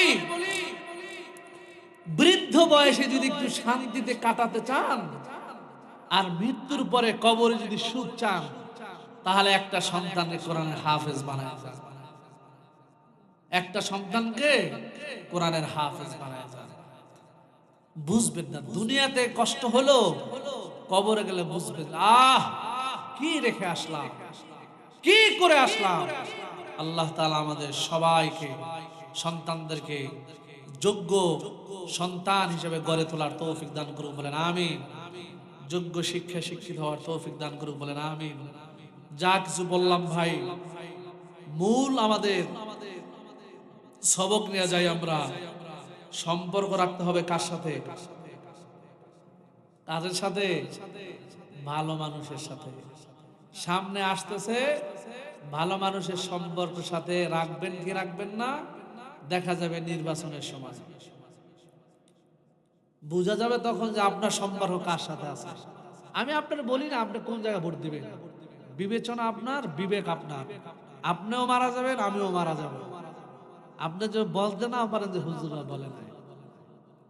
বৃদ্ধ বয়সে যদি একটু শান্তিতে কাটাতে চান আর মৃত্যুর পরে কবরে যদি সুখ চান, তাহলে একটা সন্তানকে কোরআনের হাফেজ বানায় যান, একটা সন্তানকে কোরআনের হাফেজ বানায় যান। বুঝবেন না দুনিয়াতে কষ্ট হলো, কবরে গেলে বুঝবেন কি রেখে আসলাম, কি করে আসলাম। আল্লাহ তাআলা আমাদের সবাইকে, সন্তানদেরকে যোগ্য সন্তান হিসেবে গড়ে তোলার তৌফিক দান করুন, বলেন আমিন। যোগ্য শিক্ষা শিক্ষিত হওয়ার তৌফিক দান করুন, বলেন আমিন। যা কিছু বললাম ভাই, মূল আমাদের সবক নিয়ে যাই আমরা। সম্পর্ক রাখতে হবে কার সাথে? কাদের সাথে? ভালো মানুষের সাথে। সামনে আসতেছে, ভালো মানুষের সম্পর্কের সাথে রাখবেন কি রাখবেন না দেখা যাবে নির্বাচনের সময়। বোঝা যাবে তখন যে আপনার সম্পর্ক কার সাথে আছে। আমি আপনার বলি না আপনি কোন জায়গায় ভোট দিবেন, বিবেচনা আপনার, বিবেক আপনার। আপনিও মারা যাবেন, আমিও মারা যাব। আপনি যে বলতে না পারেন যে হুজুরা বলে নাই,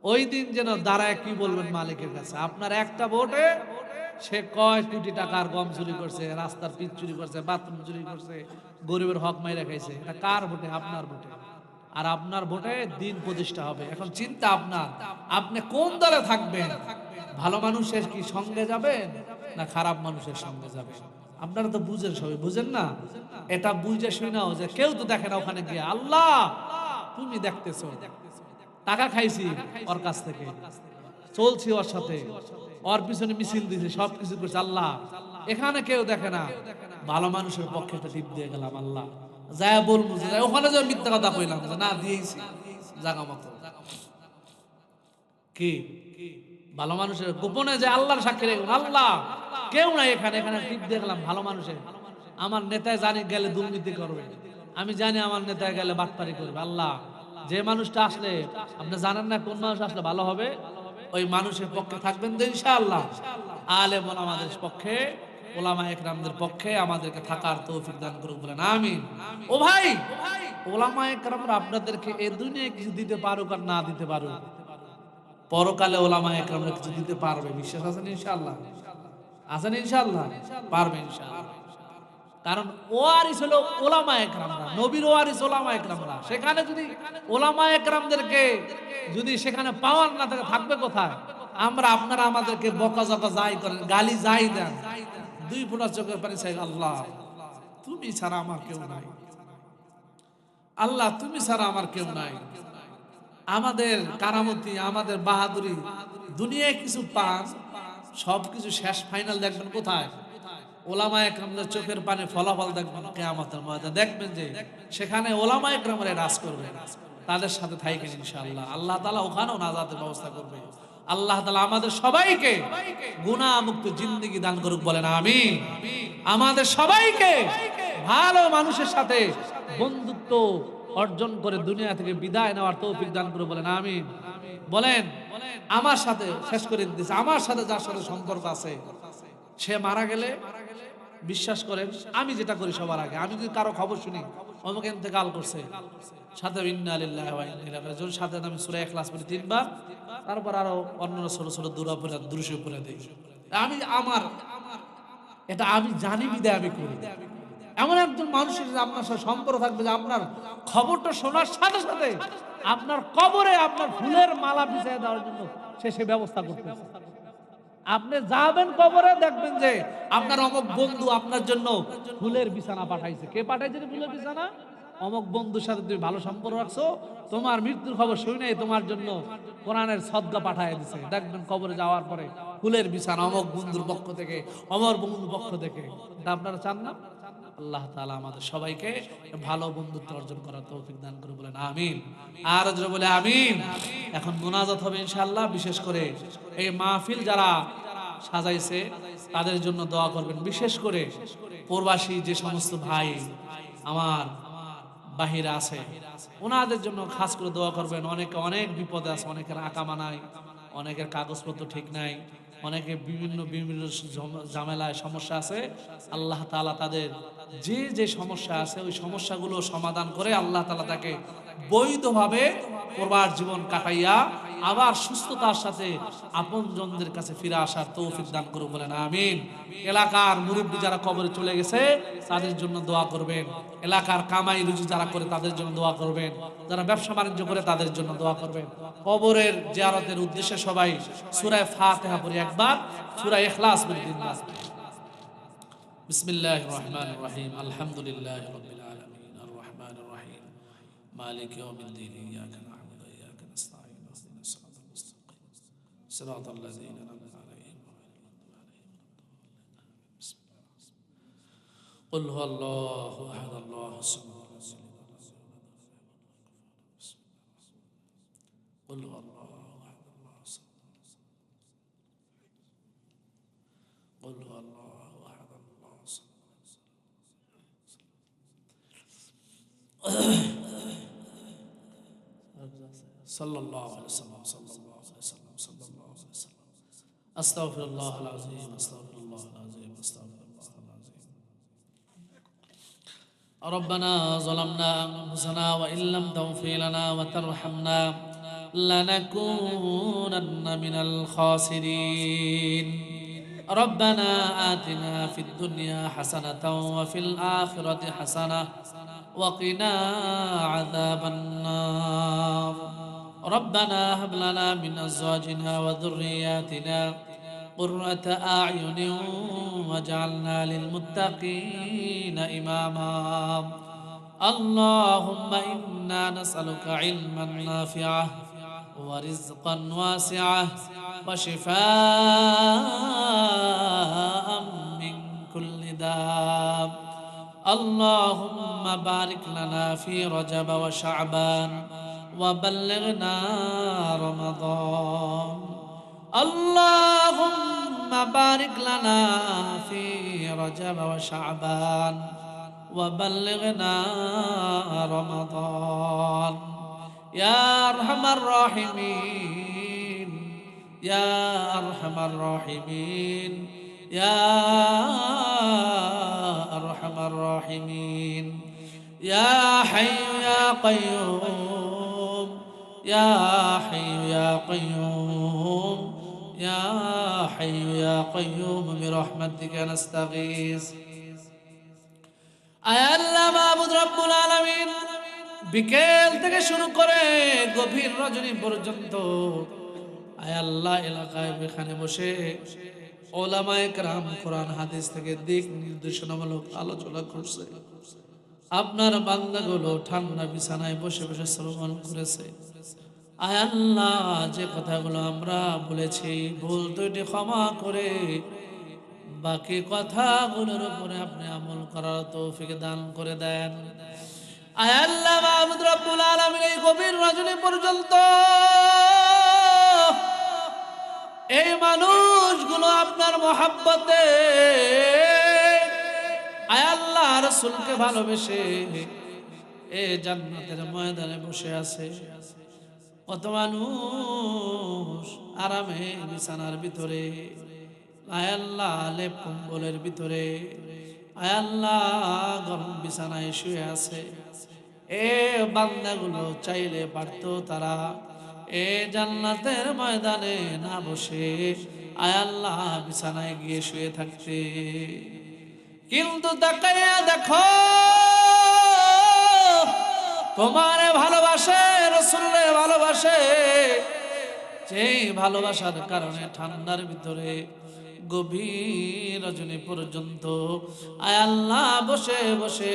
ওই দিন যেন দাঁড়ায় কি বলবেন মালিকের কাছে? আপনার একটা ভোটে সে কয় কোটি টাকার গম চুরি করছে, রাস্তার পিচ চুরি করছে, বাথরুম চুরি করছে, গরিবের হক মাইরা খাইছে। এটা কার ভোটে? আপনার ভোটে। আর আপনার ভোটে দিন প্রতিষ্ঠা হবে। এখন চিন্তা আপনার, আপনি কোন দলে থাকবেন? ভালো মানুষের কি সঙ্গে যাবেন না খারাপ মানুষের সঙ্গে যাবেন? আপনারা তো বুঝেন, সবাই বুঝেন না? এটা বুঝে শুনাও যে কেউ তো দেখে না ওখানে গিয়ে, আল্লাহ তুমি দেখতেছো, টাকা খাইছি ওর কাছ থেকে, চলছি ওর সাথে, ওর পিছনে মিছিল দিয়েছে, সবকিছু করছে, আল্লাহ এখানে কেউ দেখে না। ভালো মানুষের পক্ষে একটা টিপ দিয়ে গেলাম, আল্লাহ যায় বলবো যে ওখানে যে মিথ্যা কথা কইলাম যে না দিয়েছি জাগা মতো। কি ভালো মানুষের গোপনে যে আল্লাহর সাক্ষী রেখে, আল্লাহ কেউ নাই এখানে, এখানে টিপ দিয়ে গেলাম ভালো মানুষের। আমার নেতায় জানি গেলে দুর্নীতি করবে, আমি জানি আমার নেতায় গেলে বাটপারি করবে। আল্লাহ যে মানুষটা আসলে আপনি জানেন না কোন মানুষ আসলে ভালো হবে, ওই মানুষের পক্ষে থাকবেন তো ইনশাআল্লাহ। আলেম ওলামাদের পক্ষে, ওলামা একরামদের পক্ষে আমাদেরকে থাকার তৌফিক দান করুক, বলেন আমিন। ও ভাই, ওলামা একরামরা আপনাদেরকে এই দুনিয়ায় কিছু দিতে পারুক আর না দিতে পারুক, পরকালে ওলামা একরামরা কিছু দিতে পারবে। বিশ্বাস আছেন ইনশাআল্লাহ? আছেন ইনশাআল্লাহ? পারবে ইনশাআল্লাহ। কারণ ওয়ারিস হলো ওলামা একরামরা, নবীর ওয়ারিস ওলামা একরামরা। সেখানে যদি ওলামা একরামদেরকে যদি সেখানে পাওয়ার না থাকে, থাকবে কোথায়? আমরা আপনারা আমাদেরকে বকাঝকা যাই করেন, গালি যাই দেন, দুই ফোঁটা চোখের পানি চাই, আল্লাহ তুমি ছাড়া আমার কেউ নাই, আল্লাহ তুমি ছাড়া আমার কেউ নাই। আমাদের কারামতি, আমাদের বাহাদুরি, দুনিয়ায় কিছু পান, সবকিছু শেষ ফাইনাল দেখবেন কোথায়? ওলামা একরামদের চোখের পানি ফলাফল দেখবেন কিয়ামতের ময়দানে। দেখবেন যে সেখানে ওলামা একরামরা রাজ করবে, তাদের সাথে থাকেন ইনশাআল্লাহ। আল্লাহ তাআলা ওখানেও নাজাতের ব্যবস্থা করবে। আল্লাহ তাআলা আমাদের সবাইকে গুনাহমুক্ত জিন্দেগি দান করুক, বলেন আমিন। আমাদের সবাইকে ভালো মানুষের সাথে বন্ধুত্ব অর্জন করে দুনিয়া থেকে বিদায় নেওয়ার তৌফিক দান করুক, বলেন আমিন। বলেন আমার সাথে শেষ করে দিতেছে, আমার সাথে যার সাথে সম্পর্ক আছে সে মারা গেলে বিশ্বাস করেন আমি যেটা করি সবার আগে, আমি যদি কারো খবর শুনি অমুক ইন্তেকাল করছে, সাথে ইন্না লিল্লাহি ওয়া ইন্না ইলাইহি রাজিউন, সাথে আমি সূরা ইখলাস পড়ি 3 বার, তারপর আরো অন্য ছোট ছোট দুরূহ পড়ে দেই। আমি আমার এটা আমি জানি বিদায় আমি করি। এমন একজন মানুষের আপনার সাথে সম্পর্ক থাকবে যে আপনার খবরটা শোনার সাথে সাথে আপনার কবরে আপনার ফুলের মালা বিছিয়ে দেওয়ার জন্য সে ব্যবস্থা করতেছে। আপনি যাবেন কবরে, দেখবেন যে আপনার অমুক বন্ধু আপনার জন্য ফুলের বিছানা পাঠাইছে। কে পাঠাইছে ফুলের বিছানা? অমুক বন্ধুর সাথে তুমি ভালো সম্পর্ক রাখছো, তোমার মৃত্যুর খবর শুনে তোমার জন্য কোরআনের সদকা পাঠায় দিছে। দেখবেন কবরে যাওয়ার পরে ফুলের বিছানা অমুক বন্ধুর পক্ষ থেকে, অমর বন্ধুর পক্ষ থেকে। এটা আপনারা চান না? আল্লাহ তাআলা আমাদের সবাইকে ভালো বন্ধুত্ব অর্জন করার তৌফিক দান করে, বলেন আমিন। আর জোরে বলে আমিন। এখন মুনাজাত হবে ইনশাআল্লাহ। বিশেষ করে এই মাহফিল যারা সাজাইছে তাদের জন্য দোয়া করবেন। বিশেষ করে প্রবাসী যে সমস্ত ভাই আমার বাহিরে আছে ওনাদের জন্য খাস করে দোয়া করবেন। অনেকে অনেক বিপদে আছে, অনেকের আকামা নাই, অনেকের কাগজপত্র ঠিক নাই, অনেকে বিভিন্ন বিভিন্ন ঝামেলায় সমস্যা আছে। আল্লাহ তাআলা তাদের যে যে সমস্যা আছে ওই সমস্যাগুলো সমাধান করে আল্লাহ তাআলা তাকে বৈধভাবে প্রবাস জীবন কাটাইয়া আবার সুস্থতার সাথে আপনজনদের কাছে ফিরে আসার তৌফিক দান করুন, বলেন আমিন। এলাকার মুরব্বী যারা কবরে চলে গেছে তাদের জন্য দোয়া করবেন। এলাকার কামাই রুজি যারা করে তাদের জন্য দোয়া করবেন। যারা ব্যবসা বাণিজ্য করে তাদের জন্য দোয়া করবেন। কবরের জিয়ারতের উদ্দেশ্যে সবাই সূরা ফাতিহা পড়ি একবার, সূরা ইখলাস পড়ি 3 বার। বিসমিল্লাহির রহমানির রহিম আলহামদুলিল্লাহি রাব্বিল আলামিন আর রহমানির রহিম মালিক ইয়াউমিদ্দিন ইয়াকা না'বুদু ওয়া ইয়াকা নাস্তাঈন ইহদিনাস সিরাতাল মুস্তাকিম সিরাতাল লাযীনা আন'আমতা আলাইহিম قل هو الله احد الله الصمد قل هو الله احد الله الصمد قل هو الله احد الله الصمد صلى الله عليه وسلم صلى الله عليه وسلم صلى الله عليه وسلم استغفر الله العظيم استغفر الله العظيم استغفر الله العظيم ربنا ظلمنا انفسنا وان لم تغفر لنا وترحمنا لنكونن من الخاسرين ربنا آتنا في الدنيا حسنة وفي الآخرة حسنة وقنا عذاب النار ربنا هب لنا من أزواجنا وذرياتنا قرة أعين واجعلنا للمتقين إماما اللهم إنا نسألك علما نافعا ورزقا واسعا وشفاء من كل داء اللهم بارك لنا في رجب وشعبان وبلغنا رمضان اللهم بارك لنا في رجب وشعبان وبلغنا رمضان يا أرحم الراحمين يا أرحم الراحمين يا أرحم الراحمين يا حي يا قيوم يا حي يا قيوم يا حي يا قيوم برحمتك نستغيث আয় আল্লাহ মাবুদ রব্বুল আলামিন বিকেল থেকে শুরু করে গভীর রজনী পর্যন্ত আয় আল্লাহ এলাকায় এখানে বসে ওলামায়ে কেরাম কোরআন হাদিস থেকে দিক নির্দেশনামূলক আলোচনা করছে আপনার বান্দাগুলো ঠান্ডা বিছানায় বসে বসে শ্রবণ করেছে আয় আল্লাহ যে কথাগুলো আমরা বলেছি ভুল ত্রুটি ক্ষমা করে বাকি কথাগুলোর উপরে আপনি আমল করার তৌফিক দান করে দেন আয় আল্লাহ মাবুদ রব্বুল আলামিন এই গভীর রজনী পর্যন্ত এই মানুষগুলো আপনার মহব্বতে আয় আল্লাহ রাসূলকে ভালোবেসে এই জান্নাতের ময়দানে বসে আছে কত মানুষ আরামে বিছানার ভিতরে আয় আল্লাহ লেপ কম্বলের ভিতরে আয় আল্লাহ গরম বিছানায় শুয়ে আছে এ বান্দাগুলো চাইলে পারতো তারা এ জান্নাতের ময়দানে না বসে আয় আল্লাহ বিছানায় গিয়ে শুয়ে থাকতে কিন্তু তাকাইয়া দেখো তোমারে ভালোবাসে রাসূলকে ভালোবাসে যেই ভালোবাসার কারণে ঠান্ডার ভিতরে গভীর রজনী পর্যন্ত আয় আল্লাহ বসে বসে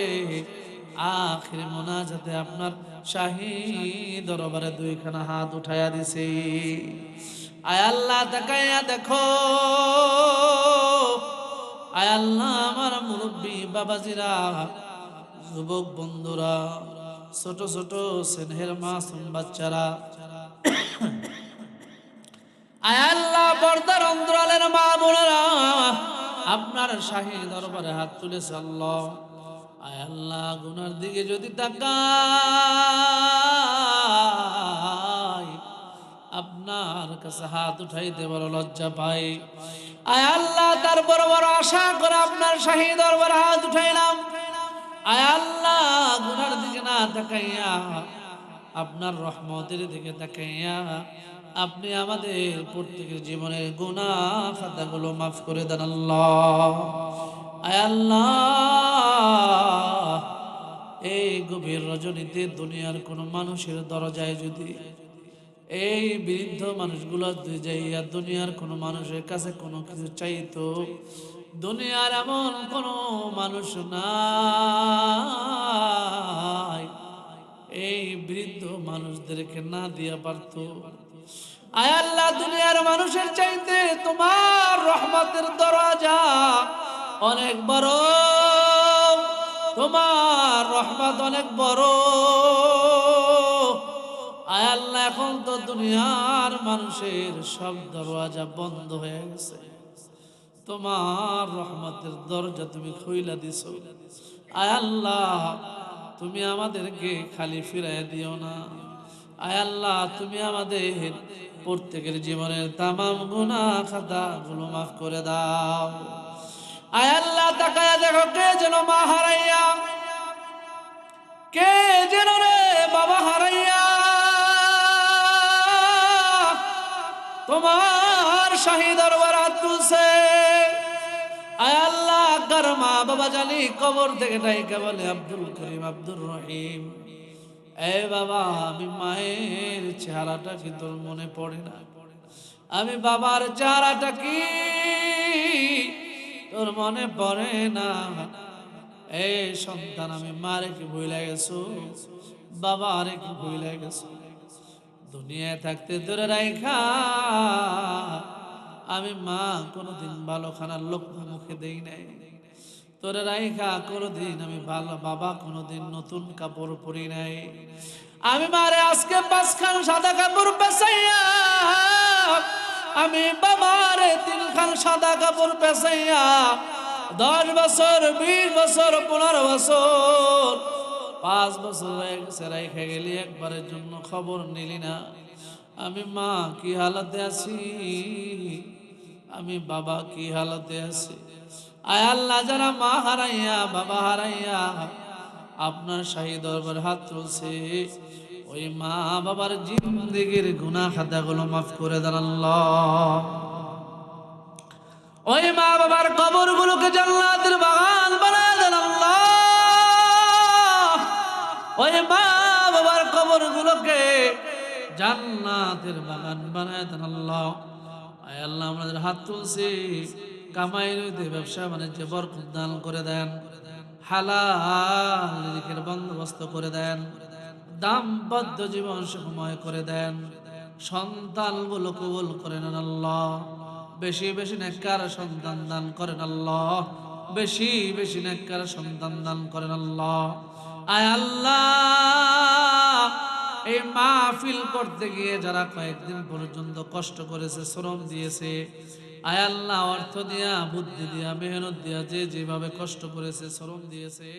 আখির মোনাজাতে আপনার শাহী দরবারে দুইখানা হাত উঠাইয়া দিছে আয় আল্লাহ তাকাইয়া দেখো আয় আল্লাহ আমার মুরব্বী বাবাজিরা যুবক বন্ধুরা ছোট ছোট স্নেহের মাসুম বাচ্চারা আয় আল্লাহ পর্দার অন্তরালের মা বোনেরা আপনার শাহী দরবারে হাত তুলেছে আল্লাহ আয় আল্লাহ গুনার দিকে যদি তাকাই আপনার কাছে হাত উঠাইতে বড় লজ্জা পাই আয় আল্লাহ তার বড় বড় আশা করে আপনার শাহী দরবারে হাত উঠাইলাম আয় আল্লাহ গুনার দিকে না তাকাইয়া আপনার রহমতের দিকে তাকাইয়া আপনি আমাদের প্রত্যেকের জীবনের গুনাহ খাতাগুলো মাফ করে দেন আল্লাহ আয় আল্লাহ এই গভীর রজনীতে দুনিয়ার কোন মানুষের দরজায় যদি এই বৃদ্ধ মানুষগুলো যাইয়া দুনিয়ার কোন মানুষের কাছে কোনো কিছু চাইতো দুনিয়ার এমন কোন মানুষ নাই এই বৃদ্ধ মানুষদেরকে না দিয়া পারত। আয় আল্লাহ, দুনিয়ার মানুষের চাইতে তোমার রহমতের দরজা অনেক বড়, তোমার রহমত অনেক বড়। আয় আল্লাহ, এখন তো দুনিয়ার মানুষের সব দরজা বন্ধ হয়ে গেছে, তোমার রহমতের দরজা তুমি খুইলা দিছো। আয় আল্লাহ, তুমি আমাদেরকে খালি ফিরাইয়া দিও না। আয় আল্লাহ, তুমি আমাদের প্রত্যেকের জীবনের তামাম গুনাহ খাতাগুলো মাফ করে দাও। আয় আল্লাহ, তাকায়া দেখো কে যেন মা হারাইয়া, কে যেন রে বাবা হারাইয়া তোমার শাহী দরবার হাত তুলছে। আয় আল্লাহ, কার মা বাবা জানি কবর থেকে ডাইকা বলে আব্দুল করিম, আব্দুর রহিম, এ বাবা, আমি মায়ের চেহারাটা কি তোর মনে পড়ে না? আমি বাবার চেহারাটা কি তোর মনে পড়ে না? এই সন্তান, আমি মারে কি ভুলে গেছো, বাবারে কি ভুলে গেছো? দুনিয়ায় থাকতে ধরে রাইখা আমি মা কোনোদিন ভালো খানার লোকমা মুখে দেই নাই, তোরে রাইখা কোনোদিন আমি ভালো বাবা কোনোদিন নতুন কাপড় পরি নাই। আমি মারে আজকে 5 খান সাদা কাপড় পেছাইয়া, আমি বাবারে 3 খান সাদা কাপড় পেছাইয়া 10 বছর, 20 বছর, 15 বছর, 5 বছর হয়ে গেছে রাইখা গেলি, একবারের জন্য খবর নিলি না আমি মা কি হালতে আছি, আমি বাবা কি হালতে আছি। আয় আল্লাহ, যারা মা হারাইয়া বাবা হারাইয়া আপনার শাহী দরবার হাত তুলছে, ওই মা বাবার জিন্দেগির গুনাহ খাতাগুলো মাফ করে দেন আল্লাহ। ওই মা বাবার কবরগুলোকে জান্নাতের বাগান বানায় দেন আল্লাহ। ওই মা বাবার কবরগুলোকে জান্নাতের বাগান বানায় দেন আল্লাহ। আয় আল্লাহ, আমাদের হাত তুলছি, কামাই রইতে ব্যবসা বাণিজ্যে বরকত দান করে দেন, হালাল রিজিকের বন্দোবস্ত করে দেন, দাম্পত্য জীবন সুখময় করে দেন, সন্তানগুলো কবুল করে নেন আল্লাহ। বেশি বেশি নেককার সন্তান দান করেন আল্লাহ, বেশি বেশি নেককার সন্তান দান করেন আল্লাহ। আয় আল্লাহ, এই মাহফিল করতে গিয়ে যারা কয়েকদিন পর্যন্ত কষ্ট করেছে, শ্রম দিয়েছে, আয় আল্লাহ, অর্থ দিয়া, বুদ্ধি দিয়া, মেহনত দিয়া, যে যেভাবে কষ্ট করেছে, শ্রম দিয়েছে,